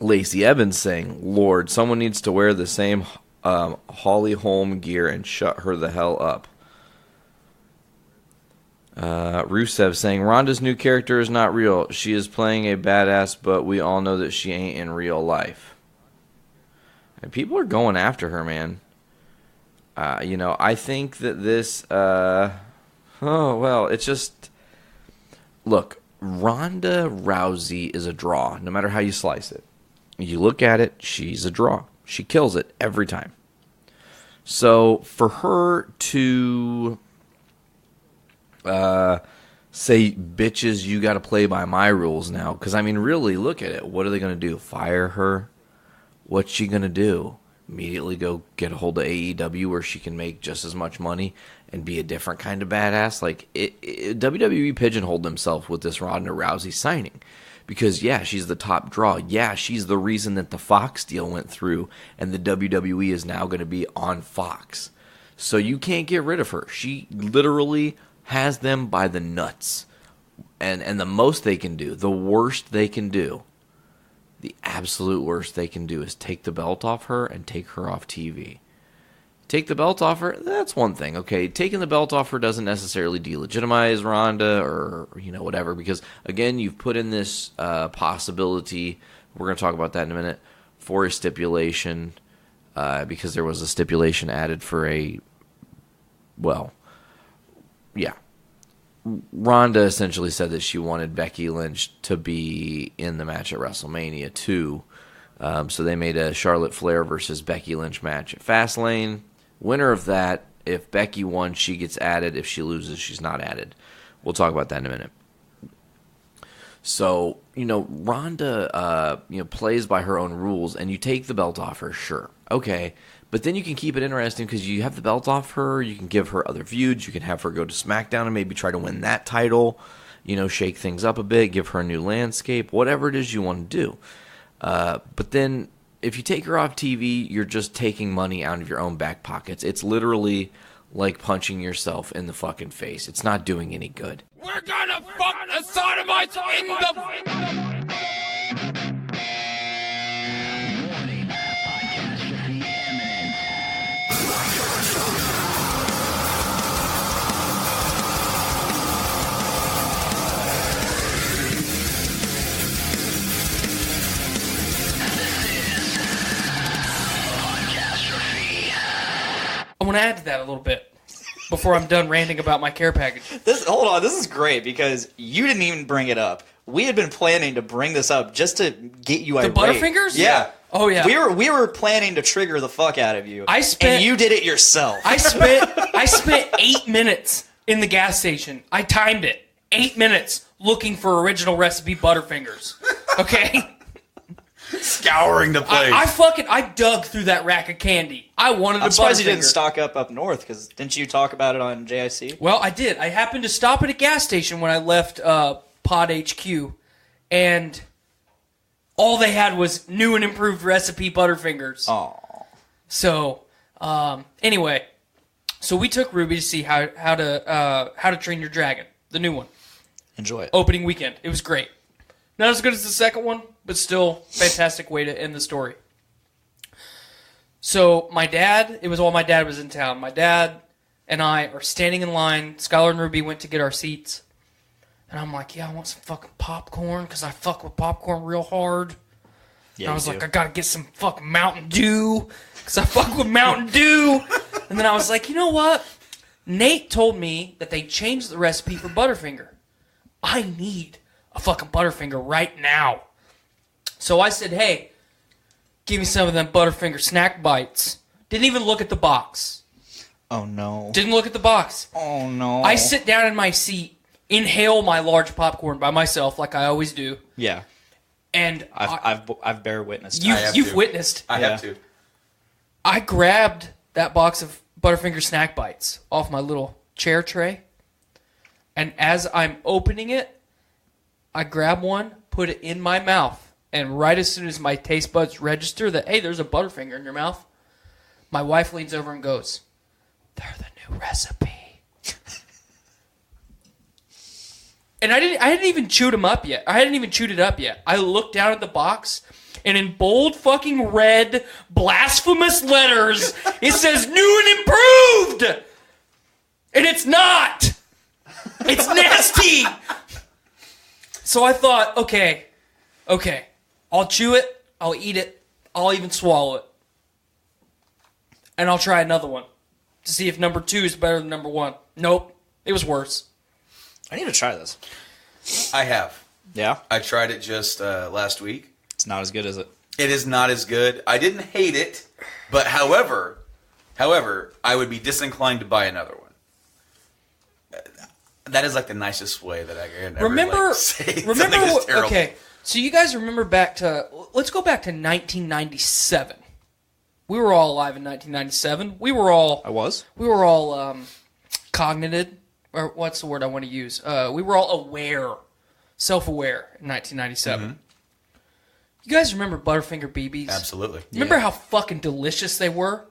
Lacey Evans saying, Lord, someone needs to wear the same Holly Holm gear and shut her the hell up. Rusev saying, Ronda's new character is not real. She is playing a badass, but we all know that she ain't in real life. And people are going after her, man. I think that this... it's just... Look, Ronda Rousey is a draw, no matter how you slice it. You look at it, she's a draw. She kills it every time. So for her to say, bitches, you got to play by my rules now. Because, I mean, really, look at it. What are they going to do? Fire her? What's she going to do? Immediately go get a hold of AEW where she can make just as much money and be a different kind of badass? Like, WWE pigeonholed themselves with this Ronda Rousey signing. Because, yeah, she's the top draw. Yeah, she's the reason that the Fox deal went through and the WWE is now going to be on Fox. So you can't get rid of her. She literally has them by the nuts. And the most they can do, the worst they can do, the absolute worst they can do is take the belt off her and take her off TV. Take the belt off her, that's one thing. Okay, taking the belt off her doesn't necessarily delegitimize Ronda or, whatever. Because, again, you've put in this possibility, we're going to talk about that in a minute, for a stipulation. Because there was a stipulation added for Ronda essentially said that she wanted Becky Lynch to be in the match at WrestleMania 2. So they made a Charlotte Flair versus Becky Lynch match at Fastlane. Winner of that, if Becky won, she gets added. If she loses, she's not added. We'll talk about that in a minute. So, Ronda, plays by her own rules, and you take the belt off her, sure. Okay, but then you can keep it interesting because you have the belt off her, you can give her other feuds, you can have her go to SmackDown and maybe try to win that title, shake things up a bit, give her a new landscape, whatever it is you want to do. But then, if you take her off TV, you're just taking money out of your own back pockets. It's literally like punching yourself in the fucking face. It's not doing any good. We're gonna fuck the sodomites in the... I want to add to that a little bit before I'm done ranting about my care package. Hold on, this is great because you didn't even bring it up. We had been planning to bring this up just to get you irate. The Butterfingers? Yeah. Oh yeah. We were planning to trigger the fuck out of you. And you did it yourself. I spent 8 minutes in the gas station. I timed it. 8 minutes looking for original recipe Butterfingers. Okay. Scouring the place. I dug through that rack of candy. I wanted a Butterfinger. I'm surprised you didn't stock up north, because didn't you talk about it on JIC? Well, I did. I happened to stop at a gas station when I left Pod HQ, and all they had was new and improved recipe Butterfingers. Oh. So, anyway, so we took Ruby to see how to Train Your Dragon, the new one. Enjoy it. Opening weekend. It was great. Not as good as the second one, but still fantastic way to end the story. So it was while my dad was in town. My dad and I are standing in line. Skylar and Ruby went to get our seats. And I'm like, yeah, I want some fucking popcorn because I fuck with popcorn real hard. Yeah, and I was like, I got to get some fucking Mountain Dew because I fuck with Mountain Dew. And then I was like, you know what? Nate told me that they changed the recipe for Butterfinger. I need a fucking Butterfinger right now. So I said, hey, give me some of them Butterfinger snack bites. Didn't even look at the box. Oh, no. Didn't look at the box. Oh, no. I sit down in my seat, inhale my large popcorn by myself like I always do. Yeah. And I've bear witnessed. You've witnessed. I have to. I grabbed that box of Butterfinger snack bites off my little chair tray. And as I'm opening it, I grab one, put it in my mouth. And right as soon as my taste buds register that, hey, there's a Butterfinger in your mouth, my wife leans over and goes, they're the new recipe. And I hadn't even chewed them up yet. I hadn't even chewed it up yet. I looked down at the box, and in bold fucking red, blasphemous letters, it says new and improved. And it's not. It's nasty. So I thought, okay. I'll chew it, I'll eat it, I'll even swallow it. And I'll try another one to see if number 2 is better than number 1. Nope, it was worse. I need to try this. I have. Yeah? I tried it just last week. It's not as good, is it? It is not as good. I didn't hate it, but however, I would be disinclined to buy another one. That is like the nicest way that I can ever Remember, say remember. something is terrible. Okay, so you guys remember back to? Let's go back to 1997. We were all alive in 1997. We were all. I was. We were all cognitive, or what's the word I want to use? We were all aware, self-aware in 1997. Mm-hmm. You guys remember Butterfinger BBs? Absolutely. Remember how fucking delicious they were?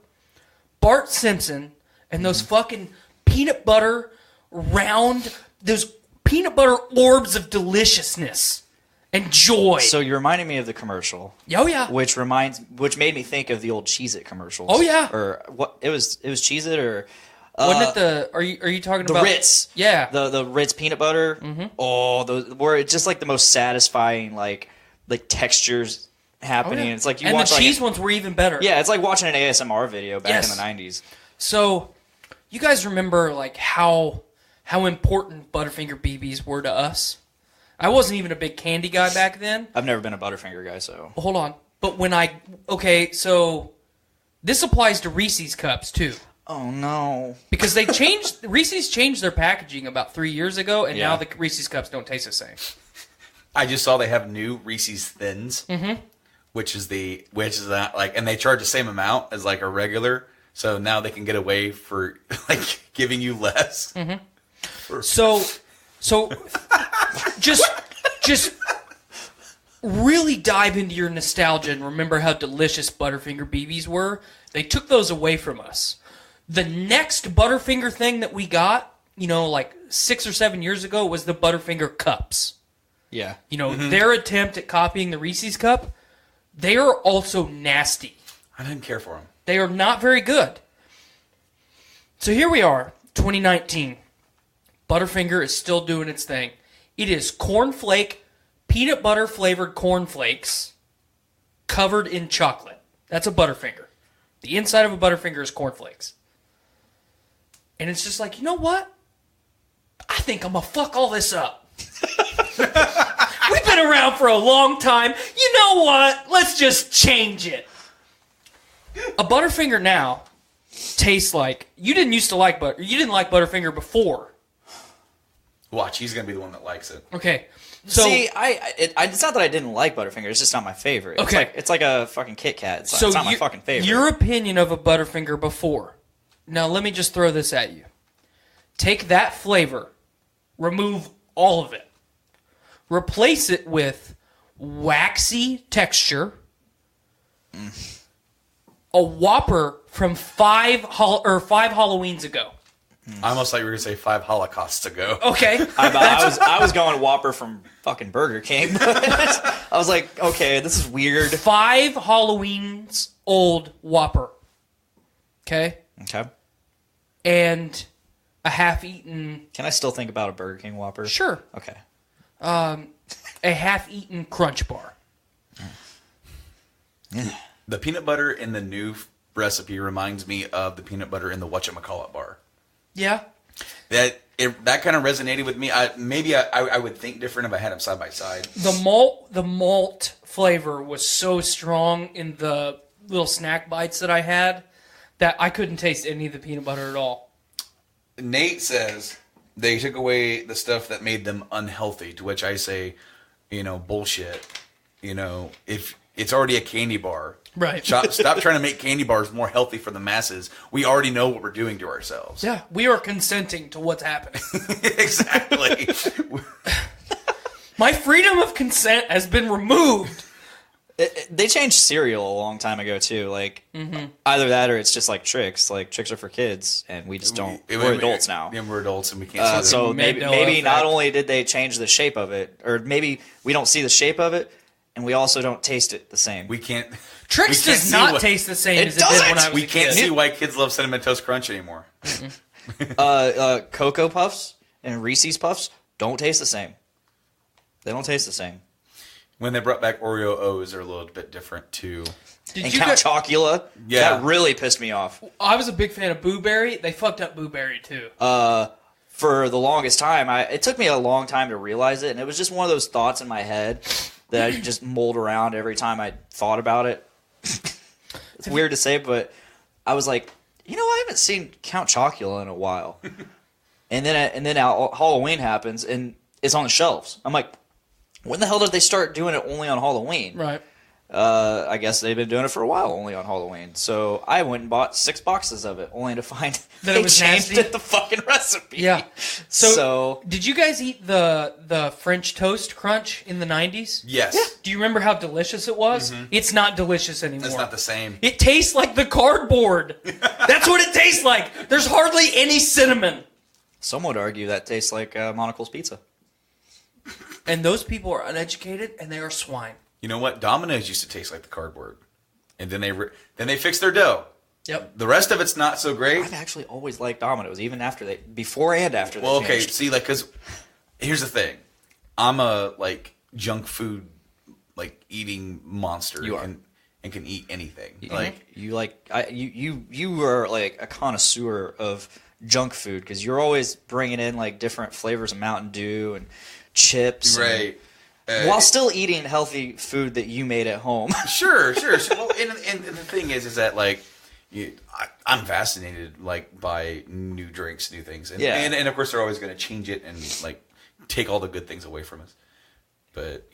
Bart Simpson and those fucking peanut butter round, those peanut butter orbs of deliciousness and joy. So you're reminding me of the commercial. Oh yeah. Which made me think of the old Cheez-It commercials. Oh yeah. Or what? It was Cheez-It or. Wasn't it the? Are you talking the about Ritz? Yeah. The Ritz peanut butter. Mm-hmm. Oh, those were just like the most satisfying like textures happening. Oh, yeah. It's like you and watch the cheese like ones were even better. Yeah, it's like watching an ASMR video back in the 90s. So, you guys remember like how important Butterfinger BBs were to us? I wasn't even a big candy guy back then. I've never been a Butterfinger guy, so. Well, hold on. But so this applies to Reese's cups too. Oh no! Because Reese's changed their packaging about 3 years ago, and now the Reese's cups don't taste the same. I just saw they have new Reese's Thins, which is not like, and they charge the same amount as like a regular, so now they can get away for like giving you less. So just really dive into your nostalgia and remember how delicious Butterfinger BBs were. They took those away from us. The next Butterfinger thing that we got, like 6 or 7 years ago, was the Butterfinger cups. Yeah. Their attempt at copying the Reese's cup, they are also nasty. I didn't care for them. They are not very good. So here we are, 2019. Butterfinger is still doing its thing. It is cornflake, peanut butter flavored cornflakes covered in chocolate. That's a Butterfinger. The inside of a Butterfinger is cornflakes. And it's just like, you know what? I think I'm going to fuck all this up. We've been around for a long time. You know what? Let's just change it. A Butterfinger now tastes like... You didn't like Butterfinger before. Watch, he's going to be the one that likes it. Okay. So, see, it's not that I didn't like Butterfinger. It's just not my favorite. Okay. It's like a fucking Kit Kat. It's not my fucking favorite. Your opinion of a Butterfinger before. Now, let me just throw this at you. Take that flavor. Remove all of it. Replace it with waxy texture. A Whopper from 5 Halloweens ago. I almost thought you were going to say 5 Holocausts ago. Okay. I was going Whopper from fucking Burger King. I was like, okay, this is weird. 5 Halloweens old Whopper. Okay? Okay. And a half-eaten... Can I still think about a Burger King Whopper? Sure. Okay. A half-eaten Crunch Bar. The peanut butter in the new recipe reminds me of the peanut butter in the whatchamacallit bar. Yeah. That kind of resonated with me. I would think different if I had them side by side. The malt flavor was so strong in the little snack bites that I had that I couldn't taste any of the peanut butter at all. Nate says they took away the stuff that made them unhealthy, to which I say, bullshit. If it's already a candy bar. Right. Stop trying to make candy bars more healthy for the masses. We already know what we're doing to ourselves. Yeah, we are consenting to what's happening. Exactly. My freedom of consent has been removed. They changed cereal a long time ago too. Like either that or it's just like Trix. Like Trix are for kids, and we just don't. We're adults now. Yeah, we're adults, and we can't. So maybe not only did they change the shape of it, or maybe we don't see the shape of it, and we we don't taste it the same. We can't. Trix does not taste the same as it did when I was We can't see why kids love Cinnamon Toast Crunch anymore. Cocoa Puffs and Reese's Puffs don't taste the same. They don't taste the same. When they brought back Oreo O's, they're a little bit different too. And Count Chocula, that really pissed me off. I was a big fan of Boo Berry. They fucked up Boo Berry too. For the longest time, it took me a long time to realize it, and it was just one of those thoughts in my head that I just mulled around every time I thought about it. It's weird to say, but I was like, I haven't seen Count Chocula in a while. And then Halloween happens, and it's on the shelves. I'm like, when the hell did they start doing it only on Halloween? Right. I guess they've been doing it for a while, only on Halloween. So I went and bought 6 boxes of it, only to find That they it was changed nasty? the fucking recipe. Yeah. So did you guys eat the French toast crunch in the 90s? Yes. Yeah. Do you remember how delicious it was? Mhm. It's not delicious anymore. It's not the same. It tastes like the cardboard. That's what it tastes like. There's hardly any cinnamon. some would argue that tastes like Monocle's pizza. And those people are uneducated, and they are swine. You know what? Domino's used to taste like the cardboard, and then they fixed their dough. Yep. The rest of it's not so great. I've actually always liked Domino's, even before and after. Well, they okay. changed. See, like, because here's the thing, I'm a junk food eating monster. You are. And can eat anything. You are like a connoisseur of junk food because you're always bringing in like different flavors of Mountain Dew and chips, right? While still eating healthy food that you made at home. Sure. Well, and the thing is that I'm fascinated by new drinks, new things, and of course they're always going to change it and take all the good things away from us. But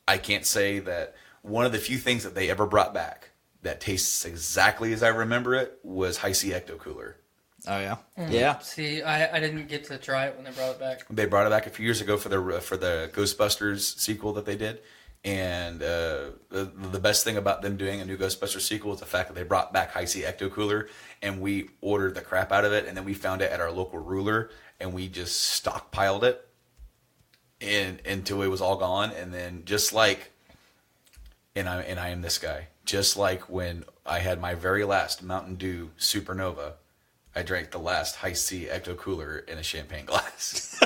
I can't say that one of the few things that they ever brought back that tastes exactly as I remember it was Hi-C Ecto Cooler. Oh yeah, yeah. See, I didn't get to try it when they brought it back. They brought it back a few years ago for the Ghostbusters sequel that they did, and the best thing about them doing a new Ghostbusters sequel is the fact that they brought back Hi-C Ecto Cooler, and we ordered the crap out of it, and then we found it at our local ruler, and we just stockpiled it, until it was all gone, and then and I am this guy, just like when I had my very last Mountain Dew Supernova. I drank the last Hi-C Ecto Cooler in a champagne glass.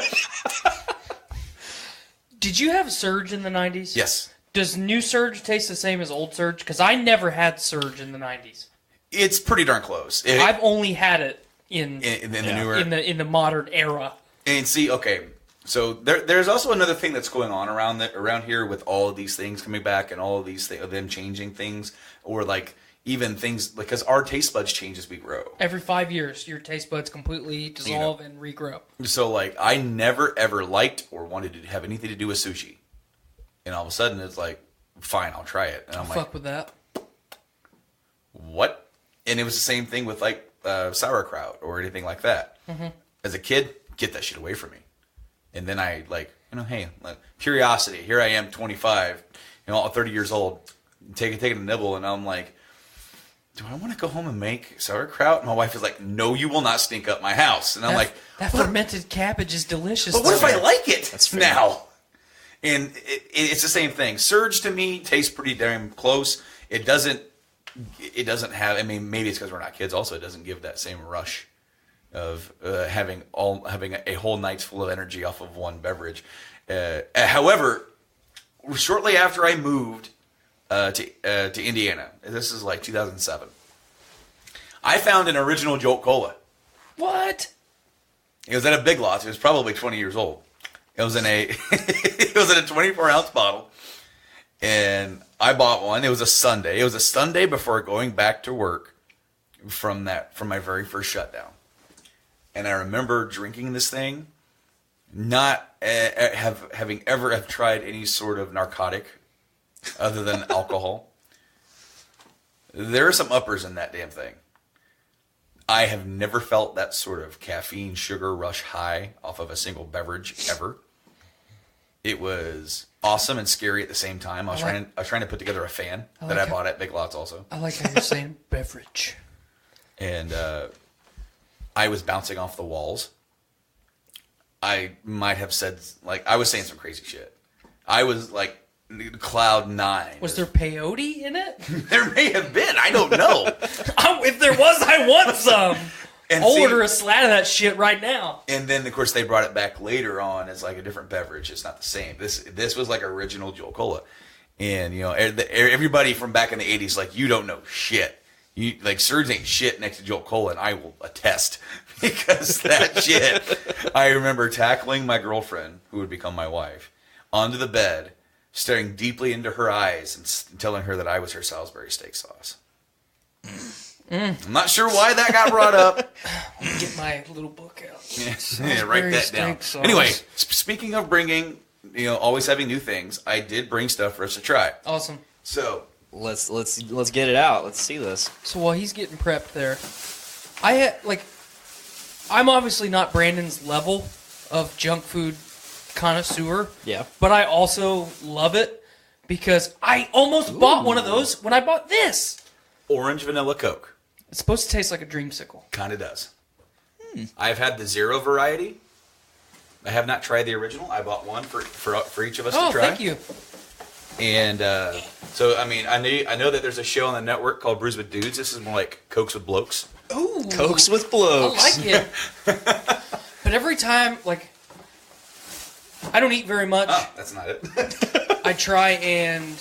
Did you have Surge in the 90s? Yes. Does new Surge taste the same as old Surge? Because I never had Surge in the 90s. It's pretty darn close. I've only had it in the newer, in the modern era. And see, okay, so there's also another thing that's going on around here with all of these things coming back and all of these them changing things, or even things because our taste buds change as we grow. Every 5 years, your taste buds completely dissolve and regrow. So I never ever liked or wanted to have anything to do with sushi, and all of a sudden it's fine, I'll try it, and I'm fuck with that. What? And it was the same thing with sauerkraut or anything like that. Mm-hmm. As a kid, get that shit away from me. And then I hey, curiosity. Here I am, 25, 30 years old, taking a nibble, and I'm like, do I want to go home and make sauerkraut? And my wife is like, no, you will not stink up my house. And I'm like, that fermented cabbage is delicious. But what if I like it now? And it's the same thing. Surge to me tastes pretty damn close. It doesn't have. I mean, maybe it's because we're not kids. Also, it doesn't give that same rush of having a whole night's full of energy off of one beverage. However, shortly after I moved to Indiana, this is 2007, I found an original Jolt Cola. What? It was at a Big Lots. It was probably 20 years old. It was in a 24-ounce bottle, and I bought one. It was a Sunday. It was a Sunday before going back to work from my very first shutdown. And I remember drinking this thing, not having ever tried any sort of narcotic other than alcohol. There are some uppers in that damn thing. I have never felt that sort of caffeine sugar rush high off of a single beverage ever. It was awesome and scary at the same time. I was trying to put together a fan that I bought at Big Lots also. I like how you're saying beverage. And I was bouncing off the walls. I might have said, I was saying some crazy shit. I was cloud 9. Was there peyote in it? There may have been. I don't know. If there was, I want some. I'll order a slat of that shit right now. And then, of course, they brought it back later on as a different beverage. It's not the same. This was original Jolt Cola. And, everybody from back in the 80s, you don't know shit. You Surge ain't shit next to Jolt Cola, and I will attest. Because that shit, I remember tackling my girlfriend, who would become my wife, onto the bed, staring deeply into her eyes and telling her that I was her Salisbury steak sauce. I'm not sure why that got brought up. Let me get my little book out. Yeah, write that down. Anyway, speaking of bringing, always having new things, I did bring stuff for us to try. Awesome. So let's get it out. Let's see this. So while he's getting prepped there, I'm obviously not Brandon's level of junk food connoisseur. Yeah. But I also love it because I almost bought one of those when I bought this. Orange vanilla Coke. It's supposed to taste like a dreamsicle. Kind of does. I've had the zero variety. I have not tried the original. I bought one for each of us to try. Oh, thank you. And so, I mean, I know that there's a show on the network called Brews with Dudes. This is more like Cokes with Blokes. Ooh. Cokes with Blokes. I like it. But every time, I don't eat very much. Oh, that's not it. I try and,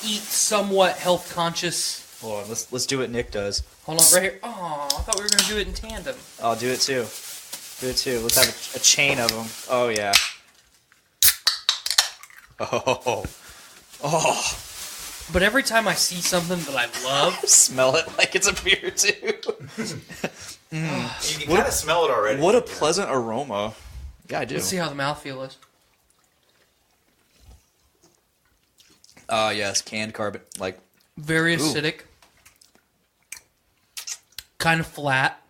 eat somewhat health conscious. Hold on, let's do what Nick does. Hold on, right here. Oh, I thought we were going to do it in tandem. I'll do it too. Let's have a chain of them. Oh, yeah. Oh. But every time I see something that I love... smell it like it's a beer, too. You can kind of smell it already. What a pleasant aroma. Yeah, I do. Let's see how the mouthfeel is. Yes, canned carbon. Very acidic. Kind of flat.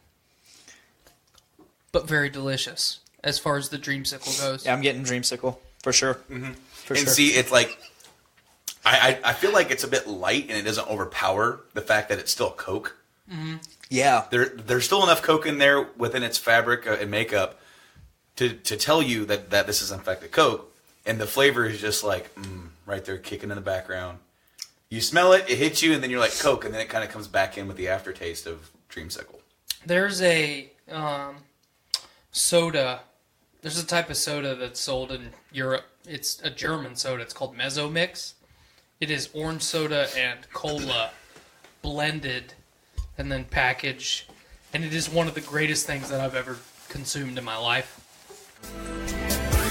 But very delicious as far as the dreamsicle goes. Yeah, I'm getting dreamsicle for sure. Mm-hmm. For and sure. see, it's I feel like it's a bit light and it doesn't overpower the fact that it's still Coke. Mm-hmm. Yeah, there's still enough Coke in there within its fabric and makeup to tell you that this is in fact a Coke, and the flavor is just right there kicking in the background. You smell it, it hits you, and then you're like Coke, and then it kind of comes back in with the aftertaste of dreamsicle. There's a soda. There's a type of soda that's sold in Europe. It's a German soda. It's called Mezzo Mix. It is orange soda and cola blended and then packaged. And it is one of the greatest things that I've ever consumed in my life.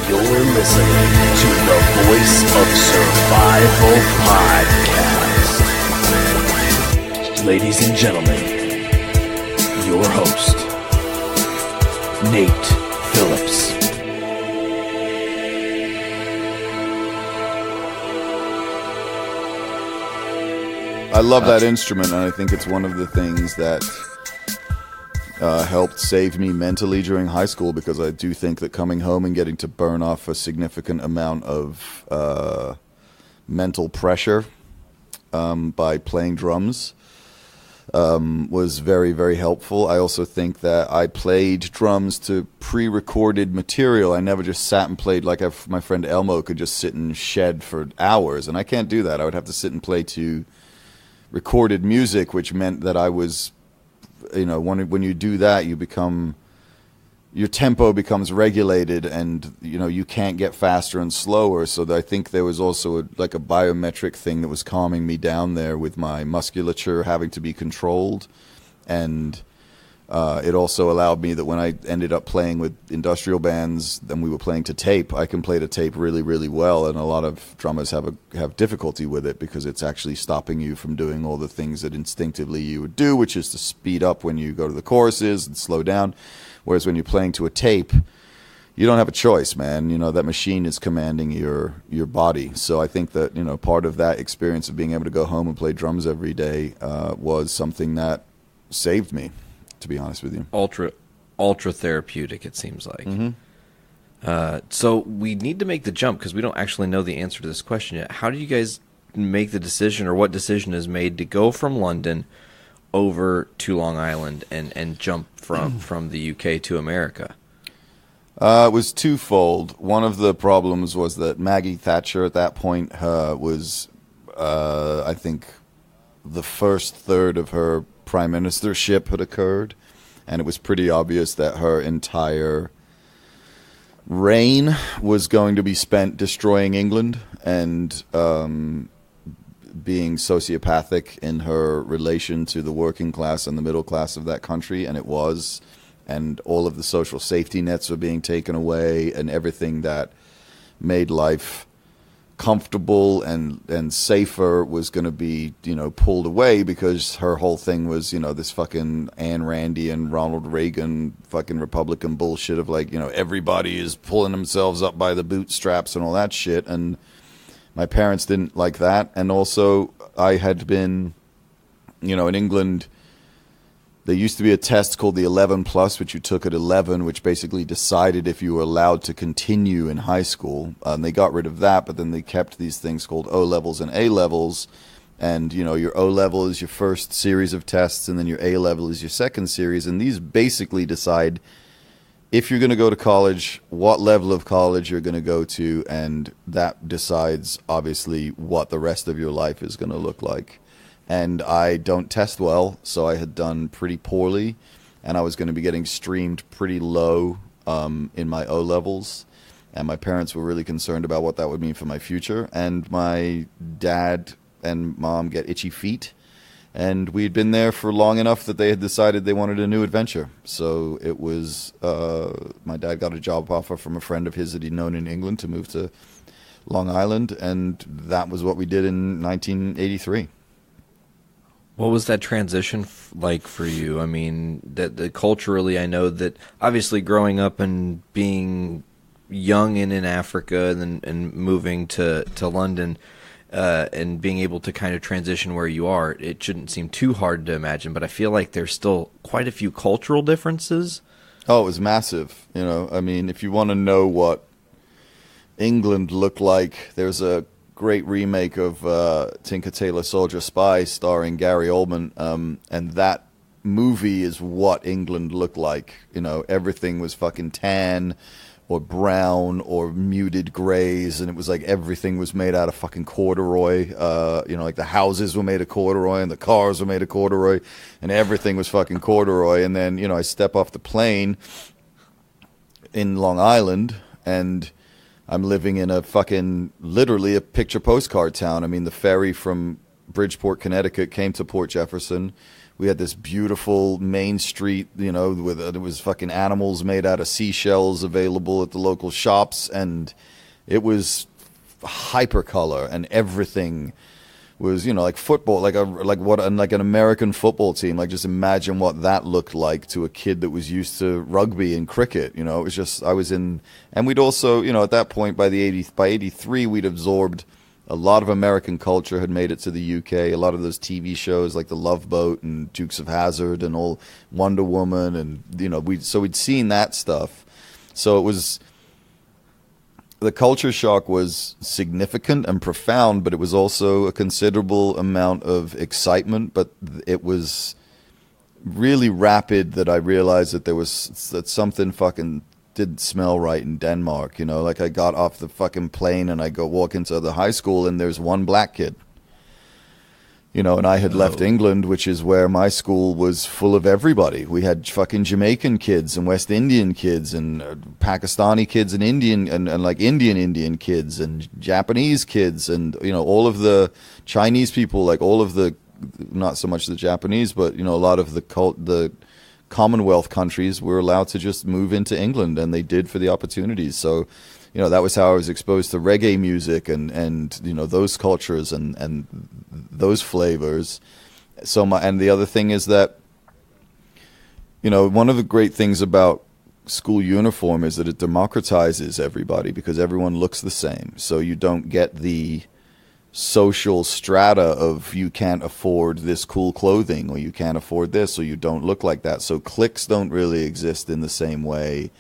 You're listening to the Voice of Survival Podcast. Ladies and gentlemen, your host, Nate Phillips. I love that instrument, and I think it's one of the things that helped save me mentally during high school, because I do think that coming home and getting to burn off a significant amount of mental pressure by playing drums was very, very helpful. I also think that I played drums to pre-recorded material. I never just sat and played like my friend Elmo could just sit and shed for hours, and I can't do that. I would have to sit and play to recorded music, which meant that I was, when you do that, your tempo becomes regulated, and you can't get faster and slower. So I think there was also a biometric thing that was calming me down there with my musculature having to be controlled, and it also allowed me that when I ended up playing with industrial bands and we were playing to tape, I can play to tape really, really well, and a lot of drummers have difficulty with it because it's actually stopping you from doing all the things that instinctively you would do, which is to speed up when you go to the choruses and slow down. Whereas when you're playing to a tape, you don't have a choice, man. That machine is commanding your body. So I think that part of that experience of being able to go home and play drums every day was something that saved me, to be honest with you. Ultra therapeutic, it seems like. Mm-hmm. So we need to make the jump because we don't actually know the answer to this question yet. How do you guys make the decision, or what decision is made to go from London over to Long Island and jump from the UK to America? It was twofold. One of the problems was that Maggie Thatcher at that point was, I think, the first third of her prime ministership had occurred, and it was pretty obvious that her entire reign was going to be spent destroying England and being sociopathic in her relation to the working class and the middle class of that country, and it was. And all of the social safety nets were being taken away, and everything that made life comfortable and safer was going to be, pulled away, because her whole thing was, this fucking Ayn Randy and Ronald Reagan fucking Republican bullshit of like, everybody is pulling themselves up by the bootstraps and all that shit. And my parents didn't like that. And also I had been, in England, there used to be a test called the 11 plus, which you took at 11, which basically decided if you were allowed to continue in high school. They got rid of that, but then they kept these things called O levels and A levels. And, your O level is your first series of tests, and then your A level is your second series. And these basically decide if you're going to go to college, what level of college you're going to go to, and that decides, obviously, what the rest of your life is going to look like. And I don't test well, so I had done pretty poorly, and I was going to be getting streamed pretty low in my O levels, and my parents were really concerned about what that would mean for my future. And my dad and mom get itchy feet, and we'd been there for long enough that they had decided they wanted a new adventure. So it was, my dad got a job offer from a friend of his that he'd known in England to move to Long Island, and that was what we did in 1983. What was that transition like for you? I mean, that culturally, I know that obviously growing up and being young and in Africa and moving to London and being able to kind of transition where you are, it shouldn't seem too hard to imagine, but I feel like there's still quite a few cultural differences. Oh, it was massive. I mean, if you want to know what England looked like, there's a great remake of Tinker Tailor Soldier Spy starring Gary Oldman, and that movie is what England looked like. Everything was fucking tan or brown or muted grays, and it was like everything was made out of fucking corduroy. Like the houses were made of corduroy and the cars were made of corduroy, and everything was fucking corduroy. And then I step off the plane in Long Island, and I'm living in a fucking, literally a picture postcard town. I mean, the ferry from Bridgeport, Connecticut came to Port Jefferson. We had this beautiful main street, with there was fucking animals made out of seashells available at the local shops, and it was hypercolor, and everything was, like football, like an American football team. Like, just imagine what that looked like to a kid that was used to rugby and cricket. It was just, I was in, and we'd also, at that point by 83, we'd absorbed a lot of American culture, had made it to the UK. A lot of those TV shows like The Love Boat and Dukes of Hazzard and all Wonder Woman, and we'd seen that stuff. So it was, the culture shock was significant and profound, but it was also a considerable amount of excitement. But it was really rapid that I realized that something fucking didn't smell right in Denmark. Like I got off the fucking plane and I go walk into the high school and there's one black kid. And I had left England, which is where my school was full of everybody. We had fucking Jamaican kids and West Indian kids and Pakistani kids and Indian and like Indian kids and Japanese kids and, all of the Chinese people, like all of the, not so much the Japanese, but, a lot of the Commonwealth countries were allowed to just move into England, and they did for the opportunities. So, that was how I was exposed to reggae music and those cultures and those flavors. And the other thing is that, one of the great things about school uniform is that it democratizes everybody because everyone looks the same. So you don't get the social strata of you can't afford this cool clothing, or you can't afford this, or you don't look like that. So cliques don't really exist in the same way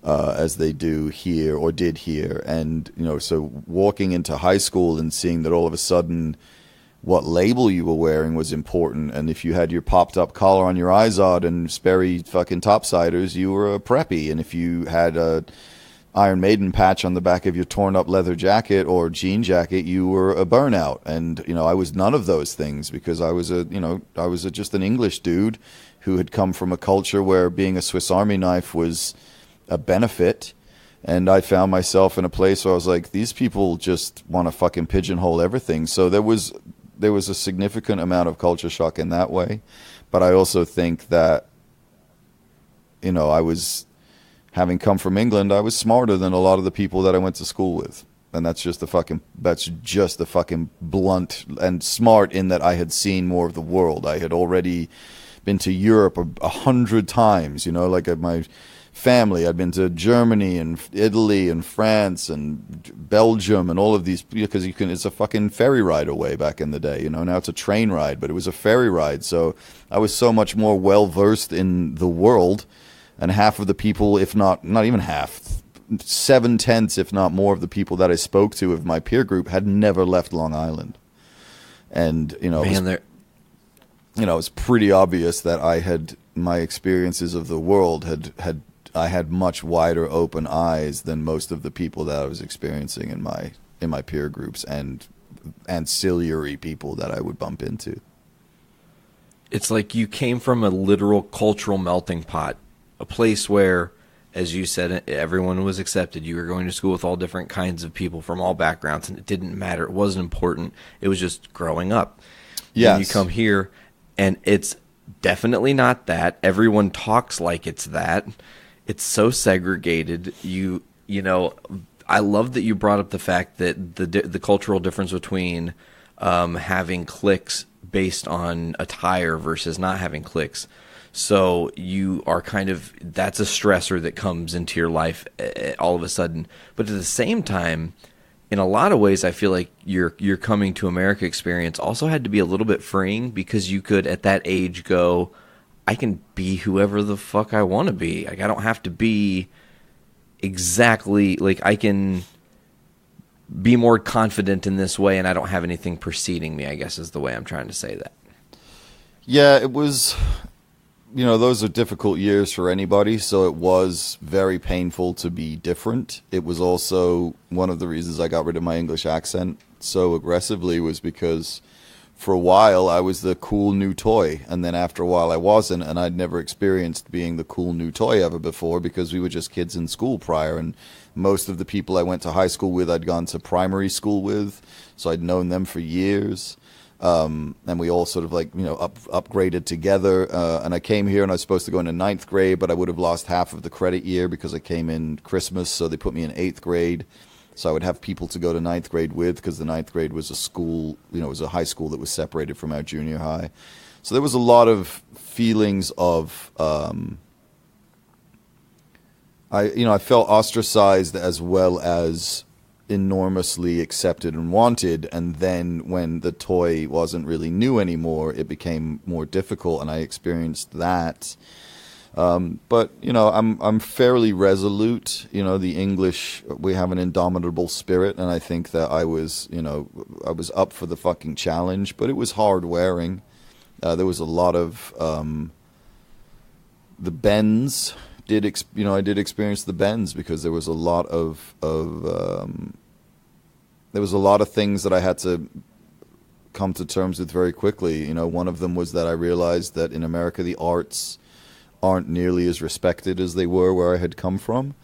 as they do here or did here. And, so walking into high school and seeing that all of a sudden what label you were wearing was important. And if you had your popped up collar on your Izod and Sperry fucking topsiders, you were a preppy. And if you had a Iron Maiden patch on the back of your torn up leather jacket or jean jacket, you were a burnout. And, I was none of those things because I was just an English dude who had come from a culture where being a Swiss Army knife was a benefit. And I found myself in a place where I was like, these people just want to fucking pigeonhole everything. So there was a significant amount of culture shock in that way. But I also think that, I was, having come from England, I was smarter than a lot of the people that I went to school with. And that's just the fucking blunt and smart in that I had seen more of the world. I had already been to Europe 100 times, you know, like my family. I'd been to Germany and Italy and France and Belgium and all of these, because it's a fucking ferry ride away back in the day, you know. Now it's a train ride, but it was a ferry ride. So I was so much more well versed in the world, and half of the people, if not even half, 7/10, if not more, of the people that I spoke to of my peer group had never left Long Island. And, you know, it's pretty obvious that my experiences of the world I had much wider open eyes than most of the people that I was experiencing in my peer groups and ancillary people that I would bump into. It's like you came from a literal cultural melting pot, a place where, as you said, everyone was accepted. You were going to school with all different kinds of people from all backgrounds, and it didn't matter. It wasn't important. It was just growing up. Yes. And you come here, and it's definitely not that. Everyone talks like it's that. It's so segregated. You know, I love that you brought up the fact that the cultural difference between having cliques based on attire versus not having cliques. So you are that's a stressor that comes into your life all of a sudden. But at the same time, in a lot of ways, I feel like your coming to America experience also had to be a little bit freeing, because you could at that age go, I can be whoever the fuck I want to be. Like, I don't have to be exactly, like, I can be more confident in this way, and I don't have anything preceding me, I guess is the way I'm trying to say that. Yeah, it was, you know, those are difficult years for anybody, so it was very painful to be different. It was also one of the reasons I got rid of my English accent so aggressively, was because for a while I was the cool new toy, and then after a while I wasn't, and I'd never experienced being the cool new toy ever before, because we were just kids in school prior, and most of the people I went to high school with I'd gone to primary school with, so I'd known them for years. And we all sort of, like, you know, upgraded together. And I came here and I was supposed to go into 9th grade, but I would have lost half of the credit year because I came in Christmas, so they put me in 8th grade. So I would have people to go to 9th grade with, because the 9th grade was a school, you know, it was a high school that was separated from our junior high. So there was a lot of feelings of, I felt ostracized as well as enormously accepted and wanted, and then when the toy wasn't really new anymore, it became more difficult, and I experienced that. But, you know, I'm fairly resolute. You know, the English, we have an indomitable spirit, and I think that I was up for the fucking challenge, but it was hard wearing. There was a lot of the bends. I did experience the bends, because there was a lot of things that I had to come to terms with very quickly. You know, one of them was that I realized that in America the arts aren't nearly as respected as they were where I had come from.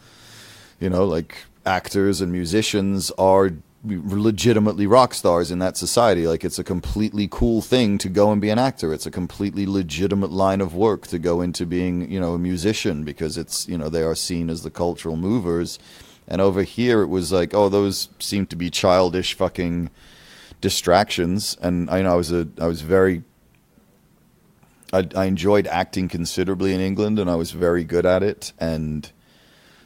You know, like, actors and musicians are legitimately rock stars in that society. Like, it's a completely cool thing to go and be an actor. It's a completely legitimate line of work to go into being, you know, a musician, because it's, you know, they are seen as the cultural movers. And over here it was like, oh, those seem to be childish fucking distractions. And I enjoyed acting considerably in England, and I was very good at it, and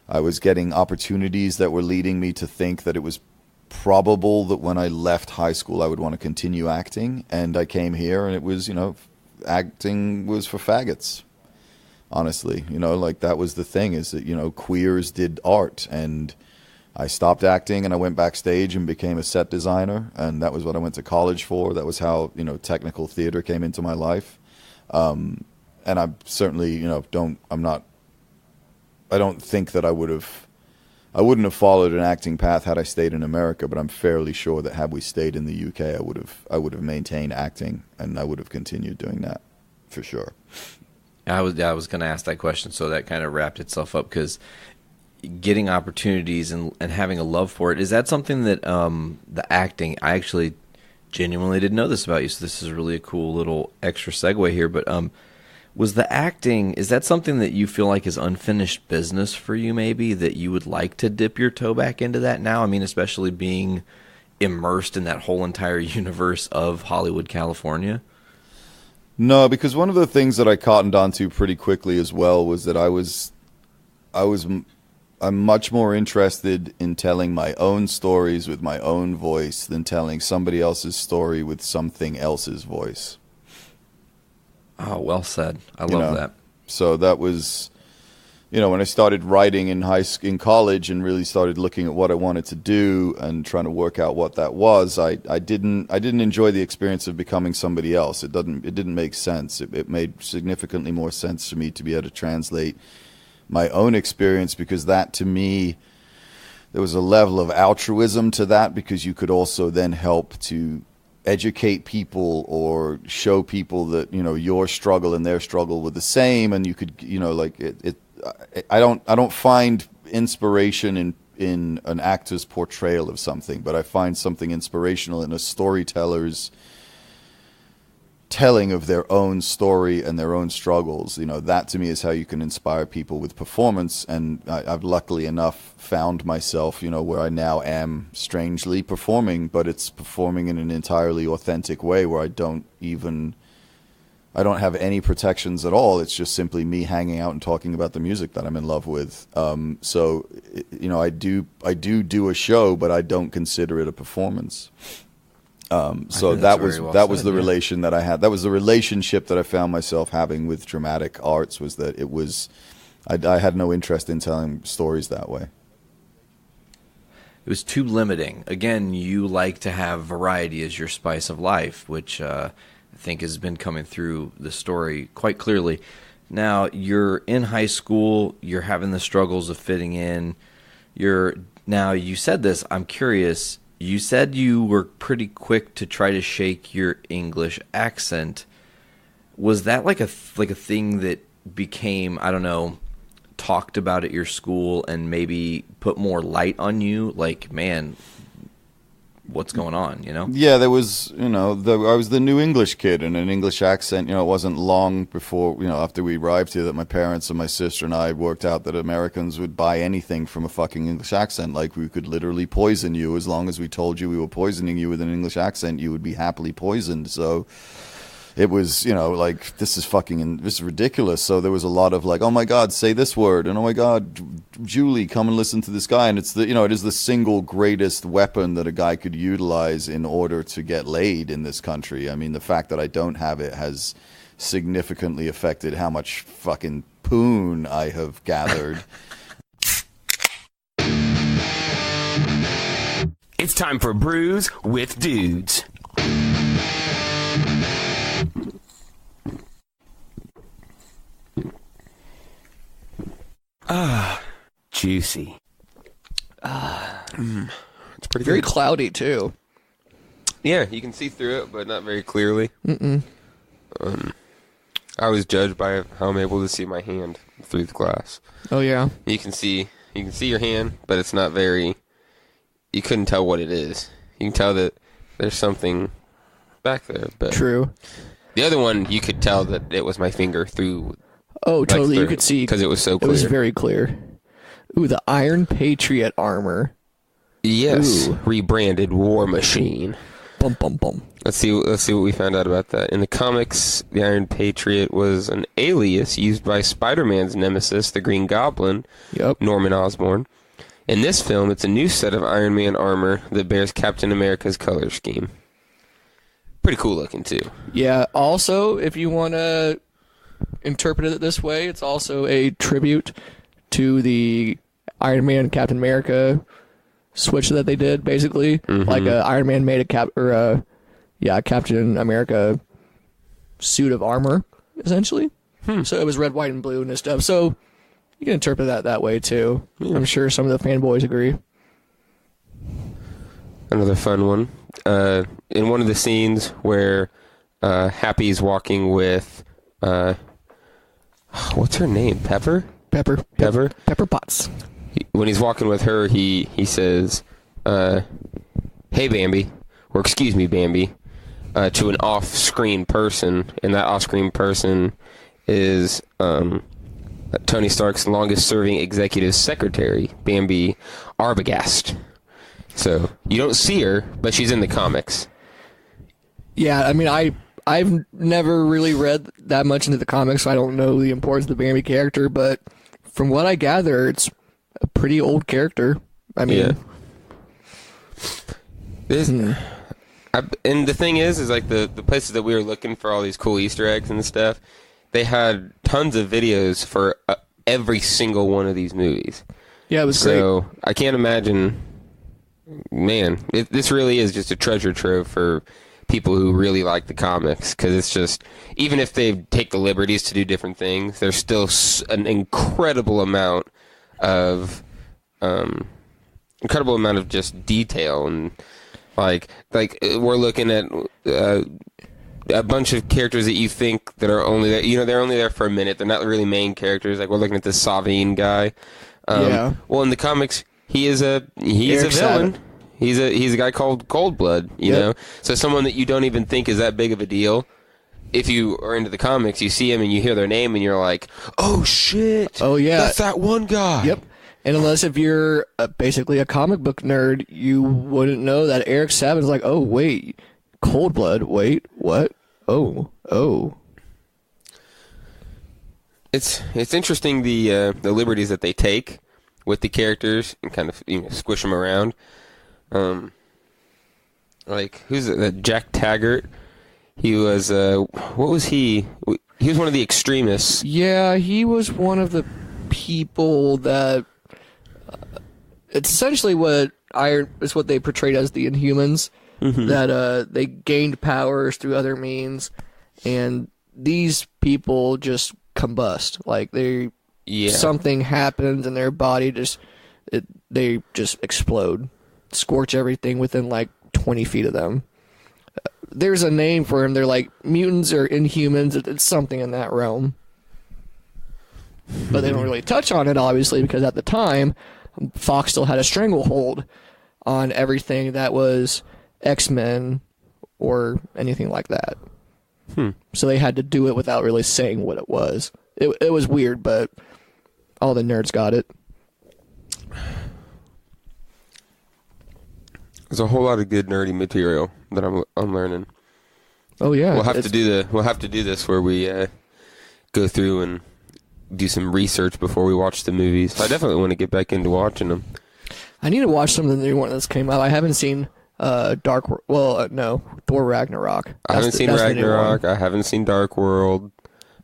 I was getting opportunities that were leading me to think that it was probable that when I left high school I would want to continue acting. And I came here and it was, you know, acting was for faggots, honestly. You know, like, that was the thing, is that, you know, queers did art, and I stopped acting and I went backstage and became a set designer, and that was what I went to college for. That was how, you know, technical theater came into my life. And I certainly, you know, I don't think that I wouldn't have followed an acting path had I stayed in America, but I'm fairly sure that had we stayed in the UK, I would have maintained acting, and I would have continued doing that for sure. I was going to ask that question, so that kind of wrapped itself up, because getting opportunities and having a love for it, is that something that the acting, I actually genuinely didn't know this about you, so this is really a cool little extra segue here, but Was the acting, is that something that you feel like is unfinished business for you, maybe, that you would like to dip your toe back into that now? I mean, especially being immersed in that whole entire universe of Hollywood, California? No, because one of the things that I cottoned onto pretty quickly as well was that I'm much more interested in telling my own stories with my own voice than telling somebody else's story with something else's voice. Oh, well said. I love that. So that was, when I started writing in college and really started looking at what I wanted to do and trying to work out what that was, I didn't enjoy the experience of becoming somebody else. It didn't make sense. It made significantly more sense for me to be able to translate my own experience, because that, to me, there was a level of altruism to that, because you could also then help to educate people or show people that your struggle and their struggle were the same, and you could I don't find inspiration in an actor's portrayal of something, but I find something inspirational in a storyteller's telling of their own story and their own struggles. That to me is how you can inspire people with performance. And I've luckily enough found myself, where I now am strangely performing, but it's performing in an entirely authentic way where I don't have any protections at all. It's just simply me hanging out and talking about the music that I'm in love with. So I do a show, but I don't consider it a performance. So that was the relation that I had. That was the relationship that I found myself having with dramatic arts, was that I had no interest in telling stories that way. It was too limiting. Again, you like to have variety as your spice of life, which I think has been coming through the story quite clearly. Now, you're in high school, you're having the struggles of fitting in. Now, you said this, I'm curious. You said you were pretty quick to try to shake your English accent. Was that like a thing that became, I don't know, talked about at your school and maybe put more light on you? Like, man, what's going on, Yeah, there was, I was the new English kid in an English accent. It wasn't long before, after we arrived here, that my parents and my sister and I worked out that Americans would buy anything from a fucking English accent. Like, we could literally poison you. As long as we told you we were poisoning you with an English accent, you would be happily poisoned. So it was, this is ridiculous. So there was a lot of like, oh my God, say this word. And oh my God, Julie, come and listen to this guy. And it's it is the single greatest weapon that a guy could utilize in order to get laid in this country. I mean, the fact that I don't have it has significantly affected how much fucking poon I have gathered. It's time for Brews with Dudes. Juicy. It's pretty very good. cloudy too. Yeah, you can see through it, but not very clearly. Mm-mm. I was judged by how I'm able to see my hand through the glass. Oh yeah. You can see your hand, but it's not very. You couldn't tell what it is. You can tell that there's something back there. But true. The other one, you could tell that it was my finger through. Oh, totally. You could see because it was so clear. It was very clear. Ooh, the Iron Patriot armor. Yes, Ooh. Rebranded War Machine. Bum bum bum. Let's see what we found out about that. In the comics, the Iron Patriot was an alias used by Spider-Man's nemesis, the Green Goblin, Norman Osborn. In this film, it's a new set of Iron Man armor that bears Captain America's color scheme. Pretty cool looking too. Yeah. Also, if you want to interpret it this way, it's also a tribute to the Iron Man Captain America switch that they did, basically. Like Iron Man made a Captain America suit of armor, essentially. So it was red, white, and blue and stuff. So you can interpret that way too. I'm sure some of the fanboys agree. Another fun one. In one of the scenes where Happy's walking with what's her name? Pepper Potts. When he's walking with her, he says, "Hey, Bambi," or "Excuse me, Bambi," to an off-screen person, and that off-screen person is Tony Stark's longest-serving executive secretary, Bambi Arbogast. So you don't see her, but she's in the comics. Yeah, I mean, I've never really read that much into the comics, so I don't know the importance of the Bambi character, but from what I gather, it's a pretty old character. I mean... Yeah. And the thing is like the places that we were looking for all these cool Easter eggs and stuff, they had tons of videos for every single one of these movies. Yeah, it was great. So I can't imagine, man, this really is just a treasure trove for people who really like the comics, because it's just, even if they take the liberties to do different things, there's still an incredible amount of just detail, and like we're looking at a bunch of characters that you think that are only there, they're only there for a minute. They're not really main characters. Like we're looking at this Savine guy. Yeah. Well, in the comics, he is a villain. He's a guy called Coldblood. You know, so someone that you don't even think is that big of a deal. If you are into the comics, you see him and you hear their name and you're like, oh shit! Oh yeah, that's that one guy. Yep. And unless if you're basically a comic book nerd, you wouldn't know that Eric Savin's like, oh, wait, Coldblood, wait, what? Oh. It's interesting the liberties that they take with the characters and kind of squish them around. Like, who's it? Jack Taggart. He was, what was he? He was one of the extremists. Yeah, he was one of the people that... It's essentially what they portrayed as the Inhumans, that they gained powers through other means, and these people just combust. Like something happens in their body, they just explode, scorch everything within like 20 feet of them. There's a name for them. They're like mutants or Inhumans. It's something in that realm, but they don't really touch on it, obviously, because at the time, Fox still had a stranglehold on everything that was X-Men or anything like that. So they had to do it without really saying what it was. It was weird, but all the nerds got it. There's a whole lot of good nerdy material that I'm learning. Oh yeah, we'll have to do this where we go through and do some research before we watch the movies. I definitely want to get back into watching them. I need to watch some of the new one that's came out. I haven't seen Thor Ragnarok. I haven't seen Ragnarok. I haven't seen Dark World.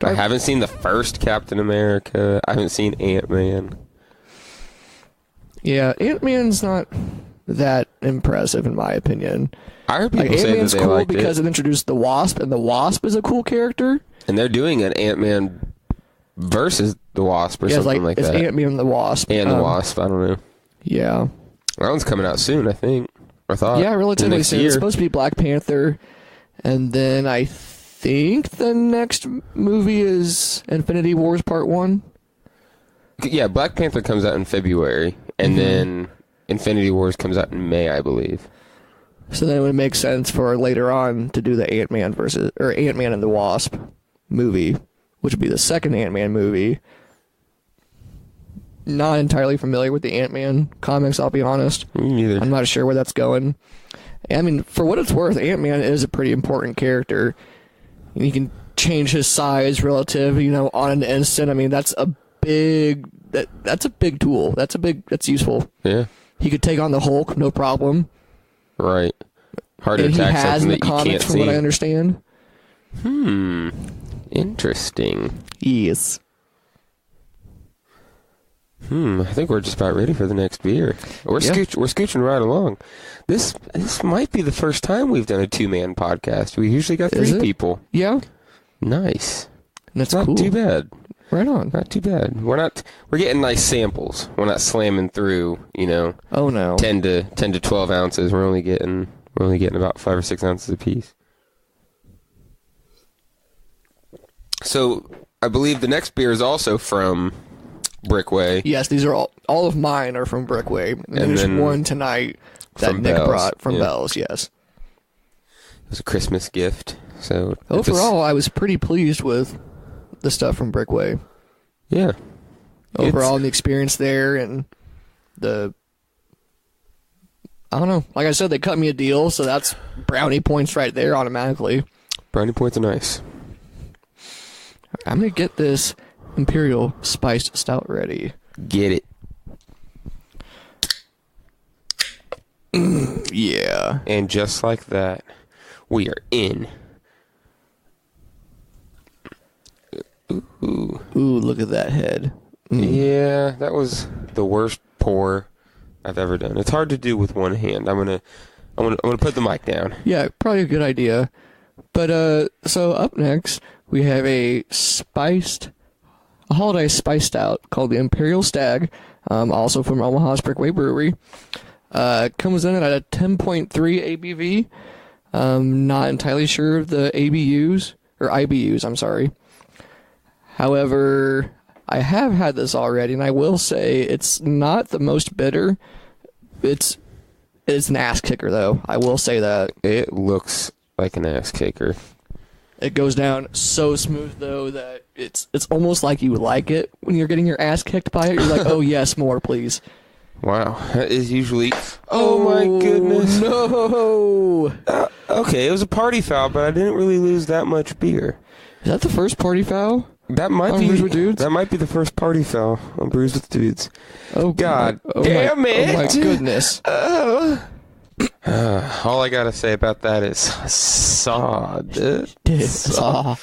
I haven't seen the first Captain America. I haven't seen Ant-Man. Yeah, Ant-Man's not that impressive in my opinion. I heard people say Ant-Man's that they cool liked because it introduced the Wasp, and the Wasp is a cool character. And they're doing an Ant-Man versus the Wasp or something like that. It's Ant-Man and the Wasp. And the Wasp, I don't know. Yeah. That one's coming out soon, I think. I thought. Yeah, relatively soon. Year. It's supposed to be Black Panther, and then I think the next movie is Infinity Wars Part 1. Yeah, Black Panther comes out in February, and then Infinity Wars comes out in May, I believe. So then it would make sense for later on to do the Ant-Man and the Wasp movie, which would be the second Ant-Man movie. Not entirely familiar with the Ant-Man comics, I'll be honest. Me neither. I'm not sure where that's going. I mean, for what it's worth, Ant-Man is a pretty important character. You can change his size relative, on an instant. I mean, that's a big tool. That's useful. Yeah. He could take on the Hulk, no problem. Right. Hard to and attack he has something in the that you comics, can't from see. what I understand. Interesting. Yes. I think we're just about ready for the next beer. We're scooching right along. This might be the first time we've done a two-man podcast. We usually got three people. Yeah. Nice. That's not cool. too bad. Right on. Not too bad. We're getting nice samples. We're not slamming through, Oh no. 10 to 12 ounces. We're only getting about 5 or 6 ounces apiece. So, I believe the next beer is also from Brickway. Yes, these are all of mine are from Brickway. And there's one tonight that Nick brought from Bell's, yes. It was a Christmas gift. So overall, I was pretty pleased with the stuff from Brickway. Yeah. Overall, the experience there and I don't know. Like I said, they cut me a deal, so that's brownie points right there automatically. Brownie points are nice. I'm going to get this Imperial Spiced Stout ready. Get it. Yeah. And just like that, we are in. Ooh, look at that head. Yeah, that was the worst pour I've ever done. It's hard to do with one hand. I'm gonna put the mic down. Yeah, probably a good idea. But so up next we have a holiday spiced stout called the Imperial Stag, also from Omaha's Brickway Brewery. Comes in at a 10.3 ABV. Not entirely sure of the IBUs. I'm sorry. However, I have had this already, and I will say it's not the most bitter. It's an ass kicker, though. I will say that. It looks like an ass kicker. It goes down so smooth, though, that it's almost like you like it when you're getting your ass kicked by it. You're like, oh, yes, more, please. Wow. That is usually... Oh, my goodness. No! Okay, it was a party foul, but I didn't really lose that much beer. Is that the first party foul? That might be. Brews with Dudes? That might be the first party foul on Brews with Dudes. Oh, God damn it! Oh, my goodness. All I gotta say about that is sod. Saw.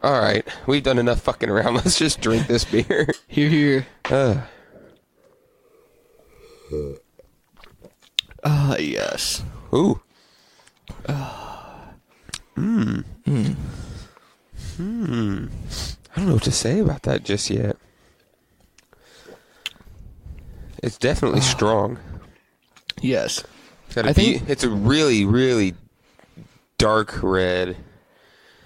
All right, we've done enough fucking around. Let's just drink this beer. Here. Yes. Ooh. I don't know what to say about that just yet. It's definitely strong. Yes. It's a really, really dark red.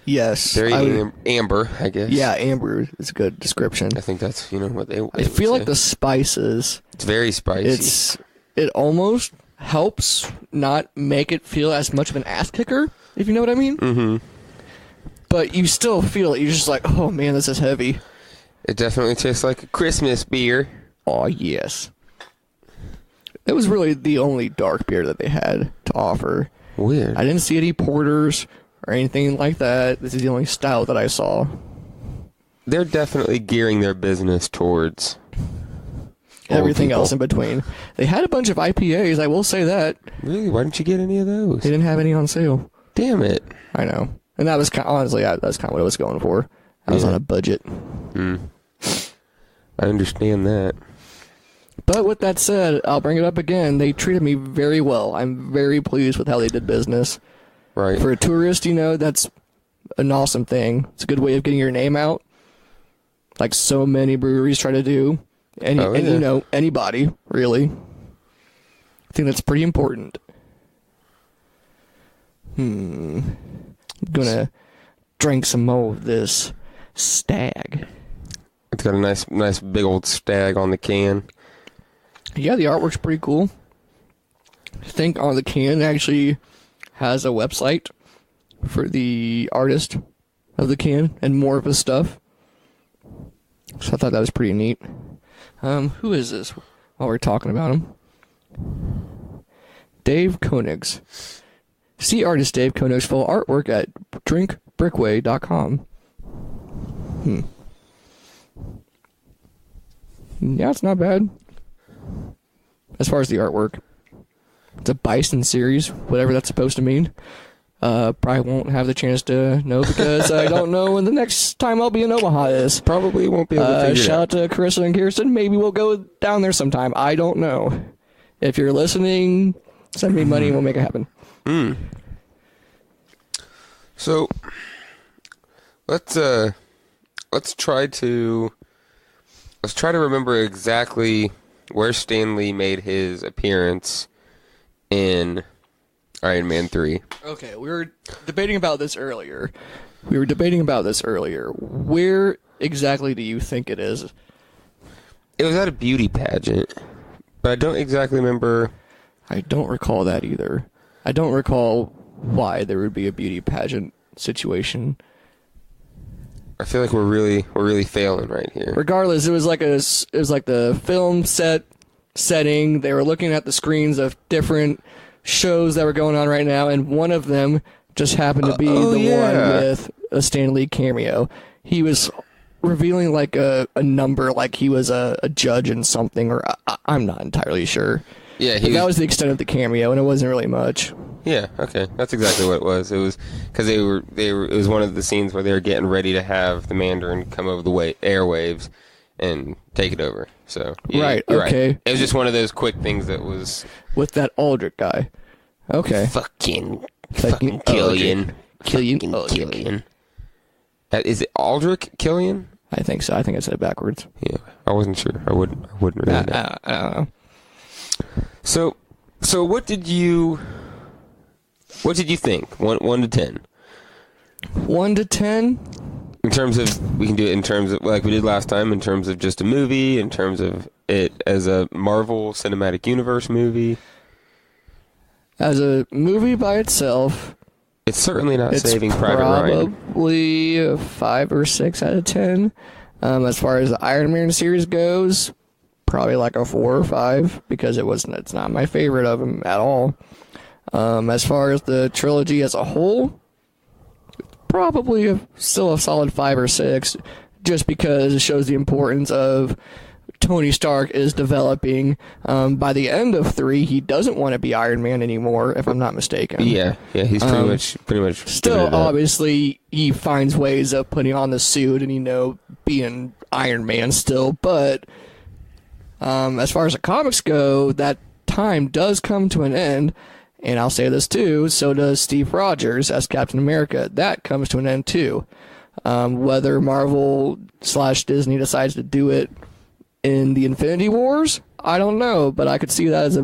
Yes. Very amber, I guess. Yeah, amber is a good description. I think that's, what they I feel like the spices... It's very spicy. It almost helps not make it feel as much of an ass kicker, if you know what I mean. Mm-hmm. But you still feel it. You're just like, oh man, this is heavy. It definitely tastes like a Christmas beer. Oh, yes. It was really the only dark beer that they had to offer. Weird. I didn't see any porters or anything like that. This is the only stout that I saw. They're definitely gearing their business towards everything else in between. They had a bunch of IPAs, I will say that. Really? Why didn't you get any of those? They didn't have any on sale. Damn it. I know. And that was honestly, that's kind of what I was going for. I was on a budget. I understand that. But with that said, I'll bring it up again. They treated me very well. I'm very pleased with how they did business. Right. For a tourist, that's an awesome thing. It's a good way of getting your name out. Like so many breweries try to do. Anybody, really. I think that's pretty important. I'm gonna drink some more of this stag. It's got a nice big old stag on the can. Yeah, the artwork's pretty cool. I think on the can actually has a website for the artist of the can and more of his stuff. So I thought that was pretty neat. Who is this while we're talking about him? Dave Koenigs. See artist Dave Koenig's full artwork at drinkbrickway.com. Yeah, it's not bad. As far as the artwork. It's a bison series, whatever that's supposed to mean. Probably won't have the chance to know because I don't know when the next time I'll be in Omaha is. Probably won't be able to figure it Shout out to Carissa and Kirsten. Maybe we'll go down there sometime. I don't know. If you're listening, send me money and we'll make it happen. So let's try to remember exactly where Stan Lee made his appearance in Iron Man 3. Okay, we were debating about this earlier. Where exactly do you think it is? It was at a beauty pageant, but I don't exactly remember. I don't recall that either. I don't recall why there would be a beauty pageant situation. I feel like we're really failing right here. Regardless, it was like the film setting. They were looking at the screens of different shows that were going on right now, and one of them just happened to be one with a Stan Lee cameo. He was revealing like a number, like he was a judge in something, or I'm not entirely sure. Yeah, that was the extent of the cameo, and it wasn't really much. Yeah, okay, that's exactly what it was. It was because they were. It was one of the scenes where they were getting ready to have the Mandarin come over the airwaves and take it over. So right, you're okay. Right. It was just one of those quick things that was with that Aldrich guy. Okay, fucking Killian. Killian. Is it Aldrich Killian? I think so. I think I said it backwards. Yeah, I wasn't sure. I wouldn't really know. I don't know. So what did you think? 1 to 10. 1 to 10. In terms of, we can do it in terms of like we did last time. In terms of just a movie. In terms of it as a Marvel Cinematic Universe movie. As a movie by itself, it's certainly not Saving Private Ryan. Probably a 5 or 6 out of 10. As far as the Iron Man series goes, probably like a 4 or 5 because it's not my favorite of them at all. As far as the trilogy as a whole, probably still a solid 5 or 6, just because it shows the importance of Tony Stark is developing. By the end of 3, he doesn't want to be Iron Man anymore, if I'm not mistaken. Yeah, he's pretty much. Still, obviously, he finds ways of putting on the suit and being Iron Man still. But as far as the comics go, that time does come to an end. And I'll say this too, so does Steve Rogers as Captain America. That comes to an end too. Whether Marvel/Disney decides to do it in the Infinity Wars, I don't know, but I could see that as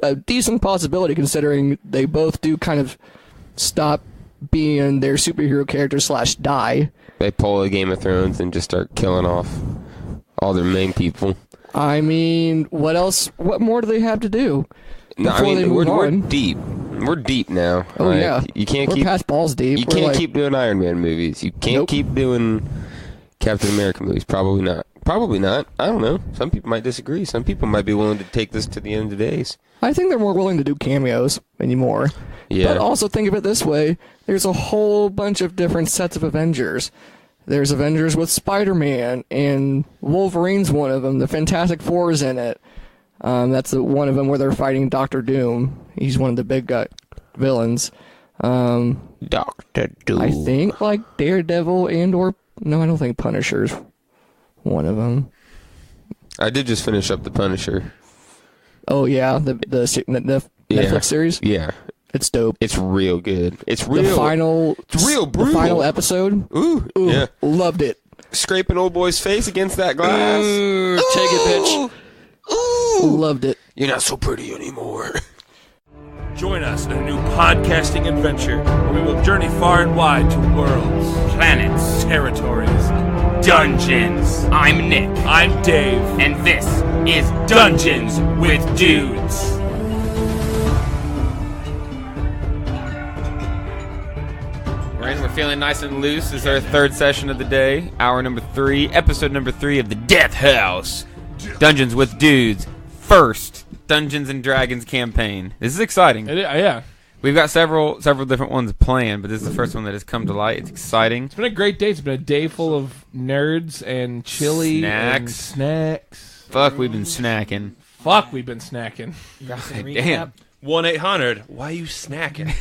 a decent possibility considering they both do kind of stop being their superhero characters / die. They pull a Game of Thrones and just start killing off all their main people. I mean, what else? What more do they have to do? No, I mean, we're deep. We're deep now. Oh, yeah. You can't we're past balls deep. You can't keep doing Iron Man movies. You can't keep doing Captain America movies. Probably not. I don't know. Some people might disagree. Some people might be willing to take this to the end of days. I think they're more willing to do cameos anymore. Yeah. But also think of it this way. There's a whole bunch of different sets of Avengers. There's Avengers with Spider-Man, and Wolverine's one of them. The Fantastic Four is in it. That's one of them where they're fighting Dr. Doom. He's one of the big villains. Dr. Doom. I think like Daredevil no, I don't think Punisher's one of them. I did just finish up The Punisher. Oh yeah, the Netflix series. Yeah, it's dope. It's real good. It's real. It's real brutal. The final episode. Ooh, yeah, loved it. Scraping old boy's face against that glass. Take it, bitch. Ooh. Loved it. You're not so pretty anymore. Join us in a new podcasting adventure where we will journey far and wide to worlds, planets, territories, dungeons. I'm Nick. I'm Dave. And this is Dungeons with Dudes. We're feeling nice and loose. This is our third session of the day. Hour number 3, episode number 3 of the Death House. Dungeons with Dudes. First Dungeons and Dragons campaign. This is exciting. Yeah. We've got several different ones planned, but this is the first one that has come to light. It's exciting. It's been a great day. It's been a day full of nerds and chili and snacks. Fuck, we've been snacking. God damn. 1-800. Why are you snacking?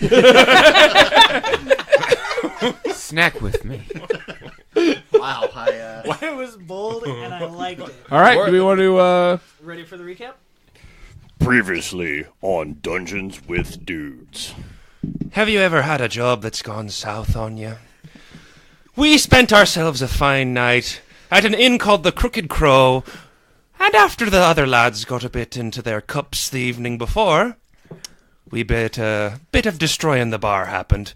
Snack with me. Wow, it was bold and I liked it. All right, do we want to... Ready for the recap? Previously on Dungeons with Dudes. Have you ever had a job that's gone south on you? We spent ourselves a fine night at an inn called the Crooked Crow, and after the other lads got a bit into their cups the evening before, a bit of destroying the bar happened.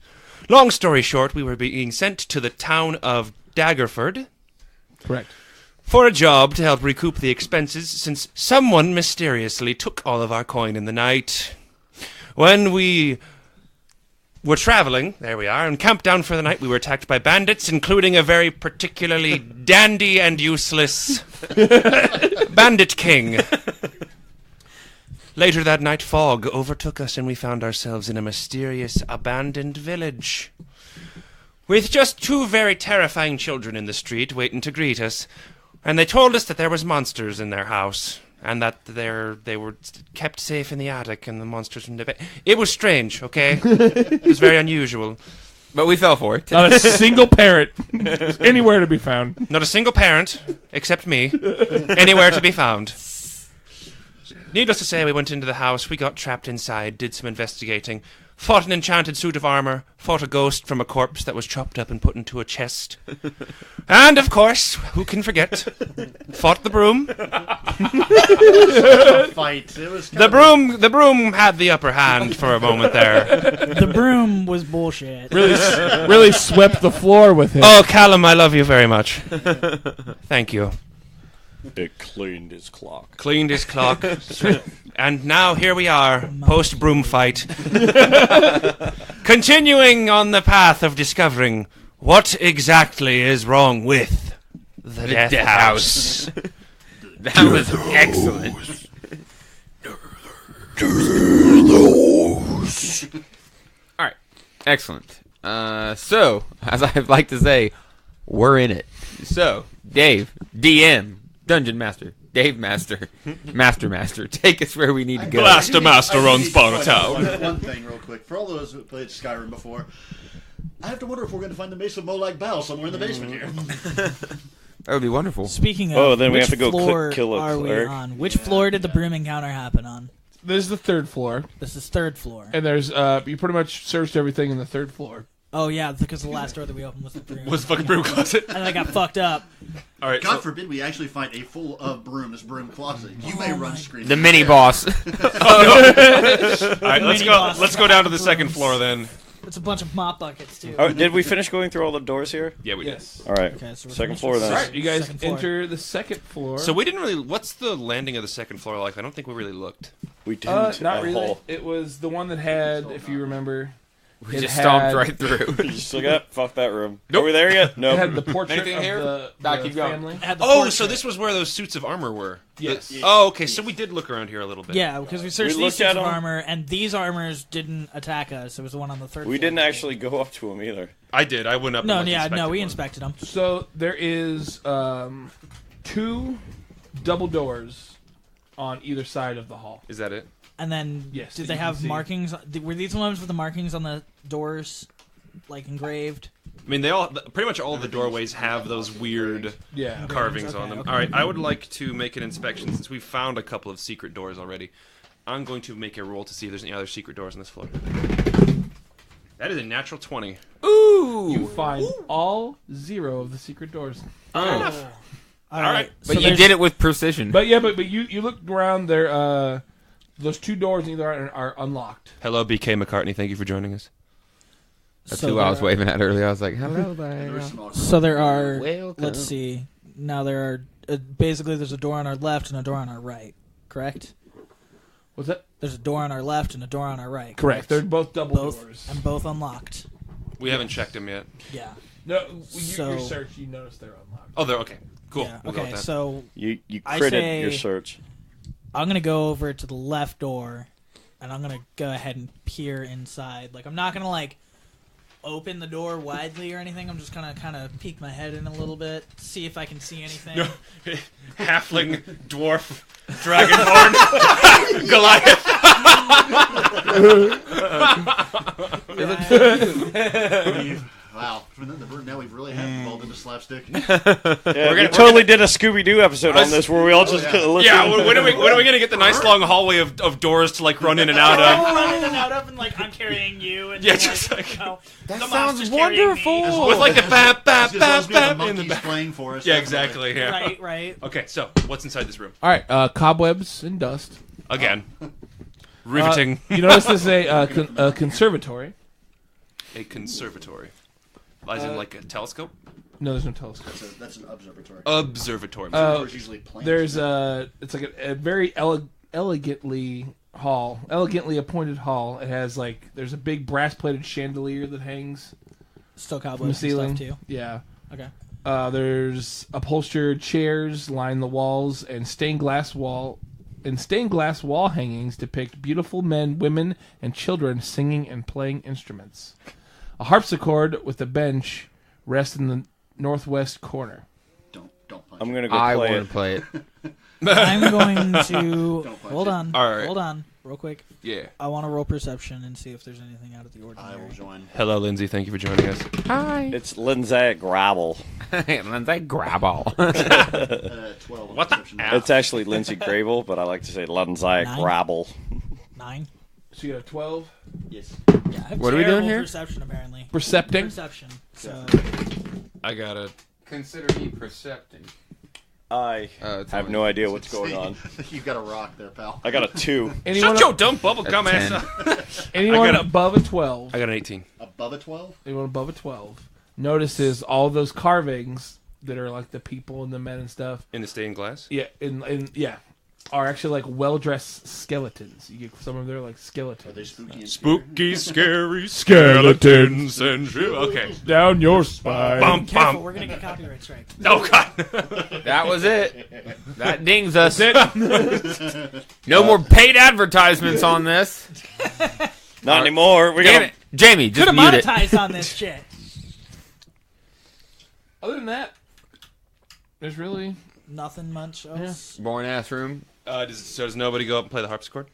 Long story short, we were being sent to the town of Daggerford. Correct. For a job to help recoup the expenses since someone mysteriously took all of our coin in the night. When we were traveling, there we are, and camped down for the night. We were attacked by bandits, including a very particularly dandy and useless bandit king. Later that night, fog overtook us, and we found ourselves in a mysterious, abandoned village, with just 2 very terrifying children in the street waiting to greet us. And they told us that there was monsters in their house, and that they were kept safe in the attic, and the monsters from the It was strange, okay? It was very unusual. But we fell for it. Not a single parent anywhere to be found. Not a single parent, except me, anywhere to be found. Needless to say, we went into the house, we got trapped inside, did some investigating, fought an enchanted suit of armor, fought a ghost from a corpse that was chopped up and put into a chest. And, of course, who can forget, fought the broom. Fight. It was The broom had the upper hand for a moment there. The broom was bullshit. Really swept the floor with him. Oh, Callum, I love you very much. Thank you. It cleaned his clock. Cleaned his clock. And now here we are, post-broom fight. Continuing on the path of discovering what exactly is wrong with the Death House. That was excellent. All right, excellent. So, as I like to say, we're in it. So, Dave, DM, Dungeon Master, Dave Master, Master, take us where we need to go. Blaster Master runs Bartown. One thing real quick. For all those who played Skyrim before, I have to wonder if we're going to find the Mace of Molag Bal somewhere in the basement here. That would be wonderful. Speaking of, then we which have to go floor kill a are we cleric. on? Which floor did the broom encounter happen on? This is the 3rd floor. This is 3rd floor. And there's, you pretty much searched everything in the 3rd floor. Oh, yeah, because the last door that we opened was the broom. Was fucking broom closet. And I got fucked up. All right, God forbid we actually find a full of this broom closet. You may run screaming. The mini boss. Oh, no. All right, let's go down to the 2nd floor then. It's a bunch of mop buckets, too. Oh, did we finish going through all the doors here? Yeah, we did. Yes. All right. Okay, so we're 2nd finished floor with then. All right, you guys Second floor. enter the 2nd floor. So we didn't really... What's the landing of the 2nd floor like? I don't think we really looked. We didn't. Not really. Hall. It was the one that had, if you remember... We just stomped right through. You still got fuck that room. Nope. Are we there yet? No. It had the portrait Anything of here? the Keep going. family. It had the Oh, portrait. so this was where those suits of armor were. Yes. Oh, okay. So we did look around here a little bit. Yeah, because we searched We these looked at suits of them. armor, and these armors didn't attack us. It was the one on the 3rd floor. We didn't actually go up to him either. I did. I went up. No, and we inspected them. So there is 2 double doors on either side of the hall. Is that it? And then, Yes, did that they you can have see. markings? Were these the ones with the markings on the doors, like engraved? I mean, pretty much all the doorways have those weird Yeah. carvings on Okay, them. okay. All right, I would like to make an inspection since we've found a couple of secret doors already. I'm going to make a roll to see if there's any other secret doors on this floor. That is a natural 20. Ooh! You find all 0 of the secret doors. Fair enough. All right. But you did it with precision. But yeah, but you looked around there. Those 2 doors in either are unlocked. Hello, BK McCartney. Thank you for joining us. That's So who I was there- waving at earlier. I was like, hello there. So there are. Welcome. Let's see. Now there are basically there's a door on our left and a door on our right. Correct. What's that? There's a door on our left and a door on our right. Correct. They're both double doors. And both unlocked. We haven't checked them yet. Yeah. No, So- your search, you noticed they're unlocked. Oh, they're okay. Cool. Yeah, We'll go okay, with that. so You I critted say- your search. I'm gonna go over to the left door, and I'm gonna go ahead and peer inside. Like I'm not gonna like open the door widely or anything. I'm just gonna kind of peek my head in a little bit, see if I can see anything. No. Halfling, dwarf, dragonborn, Goliath. Wow. Now we've really have evolved into slapstick. Yeah, we totally did a Scooby-Doo episode on this where we all just listened. Yeah, when are we going to get the nice long hallway of doors to like run in and out of? Run in and out of, and like I'm carrying you, and Yeah, then, just like, you know, That the sounds monster's carrying wonderful. me. With like the bap, bap, As long as bap, we have bap the in the monkeys back. playing for us. Yeah, definitely. exactly. Yeah. Right. Okay, so what's inside this room? All right, cobwebs and dust. Again. Riveting. You notice this is a conservatory. A conservatory. As in like a telescope? No, there's no telescope. That's an observatory. Observatory. Observatories usually plants. There's it's like a very elegantly hall, elegantly appointed hall. It has there's a big brass-plated chandelier that hangs Still from the cobwebs ceiling. and stuff too. Yeah. Okay. There's upholstered chairs line the walls, and stained glass wall hangings depict beautiful men, women, and children singing and playing instruments. A harpsichord with a bench rests in the northwest corner. I'm gonna go I play want it. to play it. I'm going to hold on. All right. Hold on, real quick. Yeah. I want to roll perception and see if there's anything out of the ordinary. I will join. Hello, Lindsay. Thank you for joining us. Hi. It's Lindsay Grabble. Lindsay Grabble. 12. What the? It's actually Lindsay Gravel, but I like to say Lindsay Grabble. 9. So you got a 12? Yes. Yeah, I have What are we doing terrible here? Perception, apparently. Percepting? Perception. So. I got it. Consider me percepting. I have no idea what's going on. You've got a rock there, pal. I got a 2. Shut your dumb bubblegum ass up. Anyone above a 12? I got an 18. Above a 12? Anyone above a 12 notices all those carvings that are like the people and the men and stuff. In the stained glass? Yeah, are actually well-dressed skeletons. You get some of them are skeletons. Are they spooky and Spooky, scary skeletons and shit. Okay. Down your spine. Bum, Careful, bum. we're gonna get copyright strike. Oh, God. That was it. That dings us. No more paid advertisements on this. Not anymore. We got Jamie, just Could mute have it. monetized on this shit. Other than that, there's really nothing much else. Boring ass room. Does nobody go up and play the harpsichord?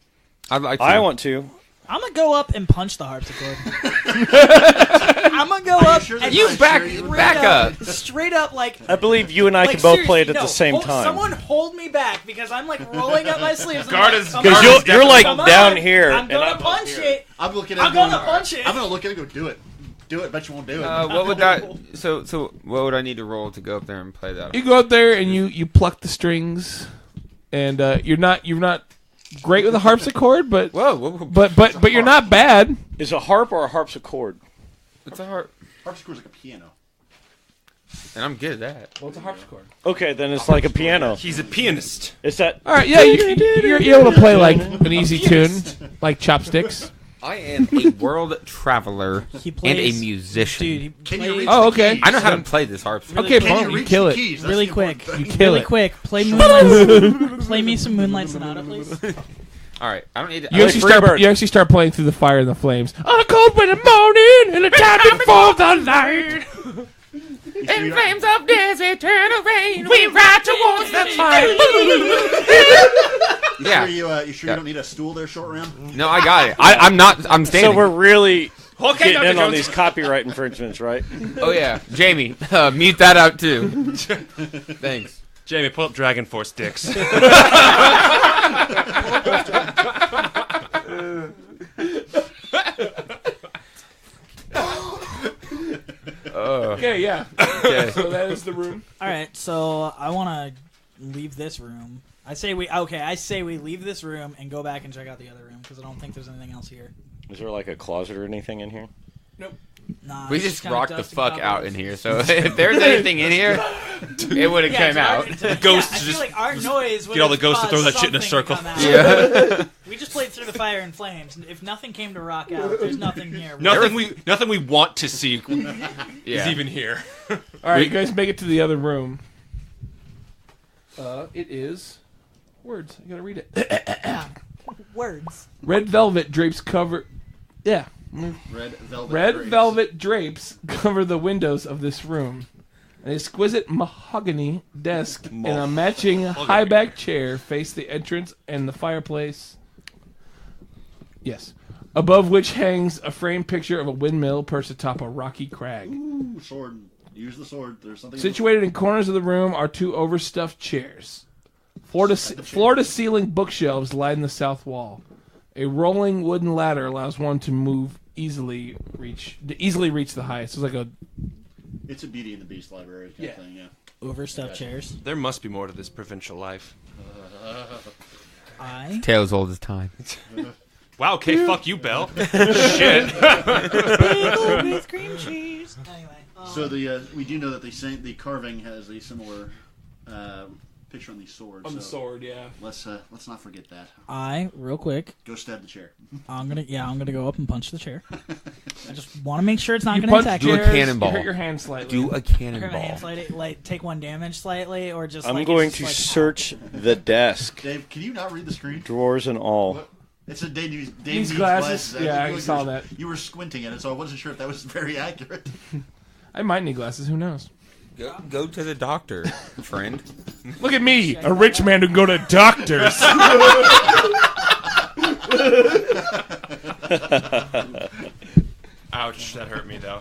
I'd like to. I want to. I'm gonna go up and punch the harpsichord. I'm gonna go up and back up. Straight up, I believe you and I can both play it at the same hold, time. Someone hold me back because I'm rolling up my sleeves. Because Because you're down here. I'm and gonna I'm punch it. I'm looking at I'm gonna punch it. I'm gonna look at it and go, do it. Do it, bet you won't do it. What would that? So what would I need to roll to go up there and play that? you go up there and you pluck the strings, and you're not great with a harpsichord, but but you're not bad. Is a harp or a harpsichord? It's a harp. Harpsichord's like a piano. And I'm good at that. What's a harpsichord? Okay, then it's like a piano. He's a pianist. Is that? All right, yeah, you're able to play an easy tune, like Chopsticks. I am a world traveler and a musician. Dude, Can you reach Oh, okay. I know how to play this harp. Okay, Can Paul, you you reach kill the it. keys? That's Really the quick. important thing. You kill Really it. quick. Play Moonlight. Play me some Moonlight Sonata, please. All right, I don't need to. You actually start playing through the fire and the flames. On a cold winter morning, and the time before the light. In flames of this eternal rain, we ride towards the fire. Yeah. You sure you don't need a stool there, short round? No, I got it. I'm standing. So we're really Okay, getting in Dr. on Jones. these copyright infringements, right? Oh yeah, Jamie, mute that out too. Thanks. Jamie, pull up Dragon Force dicks. Okay, yeah. Okay. So that is the room. All right, so I want to leave this room. I say we leave this room and go back and check out the other room because I don't think there's anything else here. Is there like a closet or anything in here? Nope. Nah, We it's just kinda rocked the dust and fuck out cobwebs. in here. So if there's anything in here, it would have came out. Ghosts I feel just like our noise would get all the have ghosts to throw caused that shit in a something to circle. come out. Yeah. We just played through the fire and flames. If nothing came to rock out, there's nothing here. Nothing we want to see is Yeah. even here. All right, you guys make it to the other room. It is words. You gotta read it. Words. Red velvet drapes cover. Yeah. Red velvet drapes cover the windows of this room. An exquisite mahogany desk and a matching high-back chair face the entrance and the fireplace. Yes. Above which hangs a framed picture of a windmill perched atop a rocky crag. Ooh, sword. Use the sword. There's something. Situated in corners of the room are two overstuffed chairs. Floor-to-ceiling bookshelves line the south wall. A rolling wooden ladder allows one to easily reach the highest. It's like a. It's a Beauty and the Beast library kind of thing. Yeah. Overstuffed chairs. There must be more to this provincial life. Tale as old as time. Wow, okay, fuck you, Belle. Shit. Bagel with cream cheese. Anyway. So we do know that the carving has a similar picture on the sword. On the sword, yeah. Let's not forget that. Real quick. Go stab the chair. I'm gonna go up and punch the chair. I just want to make sure it's not You going to attack punch you. Do a cannonball. You hurt your hand slightly. Do a Hurt my cannonball. hand slightly, like take 1 damage slightly, or just. I'm like, going it's to just, like, search the desk. Dave, can you not read the screen? Drawers and all. It said Dave needs These glasses. Yeah, I You saw were- that. You were squinting at it, so I wasn't sure if that was very accurate. I might need glasses. Who knows? Go to the doctor, friend. Look at me, a rich man who can go to doctors. Ouch, that hurt me though.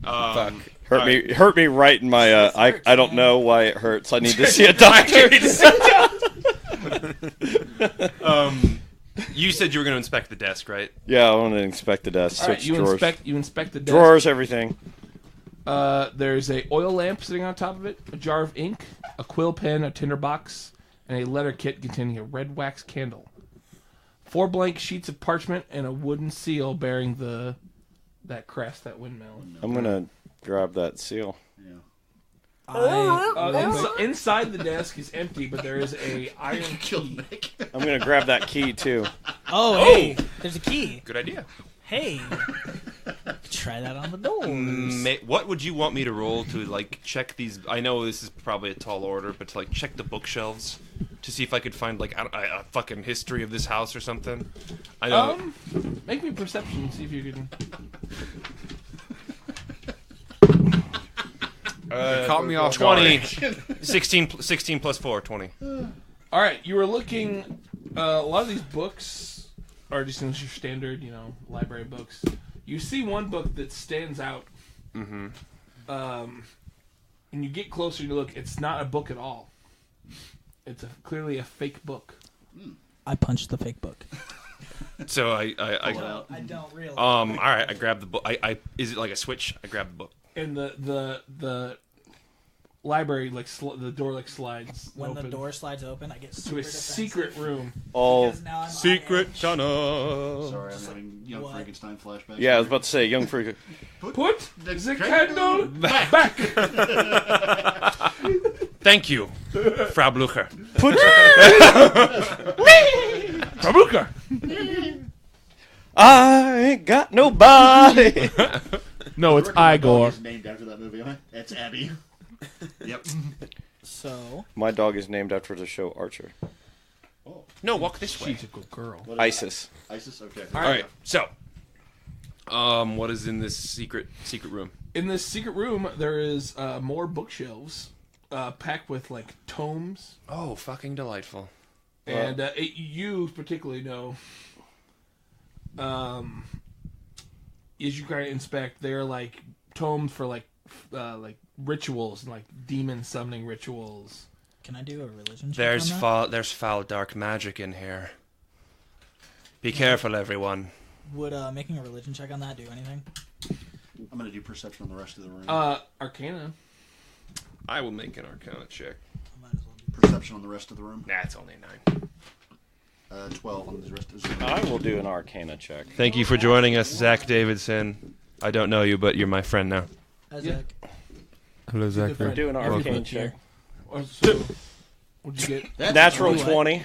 Fuck. Hurt me right in my. I don't know why it hurts. I need to see a doctor. You said you were going to inspect the desk, right? Yeah, I want to inspect the desk. All right, Search you drawers. inspect the desk. Drawers, everything. There's a oil lamp sitting on top of it, a jar of ink, a quill pen, a tinder box, and a letter kit containing a red wax candle. 4 blank sheets of parchment and a wooden seal bearing that crest, that windmill. I'm gonna grab that seal. Inside the desk is empty, but there is a iron key. I'm gonna grab that key too. Oh, hey, there's a key. Good idea. Hey, try that on the doors. What would you want me to roll to like check these? I know this is probably a tall order, but to like check the bookshelves to see if I could find like a fucking history of this house or something. I know. Make me perception. See if you can. Caught me off 20. 16 plus 4, 20. All right, you were looking. A lot of these books are just your standard, library books. You see one book that stands out. Mm-hmm. And you get closer and you look. It's not a book at all. It's clearly a fake book. I punched the fake book. So I don't really. All right, I grabbed the book. Is it like a switch? I grabbed the book. And the library the door slides When open the door slides open, I get super to a defensive. secret room. All secret tunnel. Sorry, I'm having Young Frankenstein flashbacks. Yeah, I was about to say Young Frankenstein. Put the candle back. Thank you, Frau Blucher. Frau Blucher. I ain't got nobody. No, it's My Igor. dog is named after that movie. Right? It's Abby. Yep. So My dog is named after the show Archer. Oh. No, walk this way. She's a good girl. ISIS. ISIS. Okay. All right. So, what is in this secret room? In this secret room, there is more bookshelves packed with like tomes. Oh, fucking delightful. And you particularly know, as you kind of inspect, they're like tomes for like rituals and like demon summoning rituals. Can I do a religion check There's on that? there's foul dark magic in here. Be careful, everyone. Would making a religion check on that do anything? I'm gonna do perception on the rest of the room. Arcana. I will make an Arcana check. Perception on the rest of the room. Nah, it's only a 9. 12 on the rest of the room. I will do an Arcana check. Thank you for joining us, Zach Davidson. I don't know you, but you're my friend now. Isaac. Hello, Zach. Do an Welcome. Arcane check. So, what'd you get? That's Natural really 20.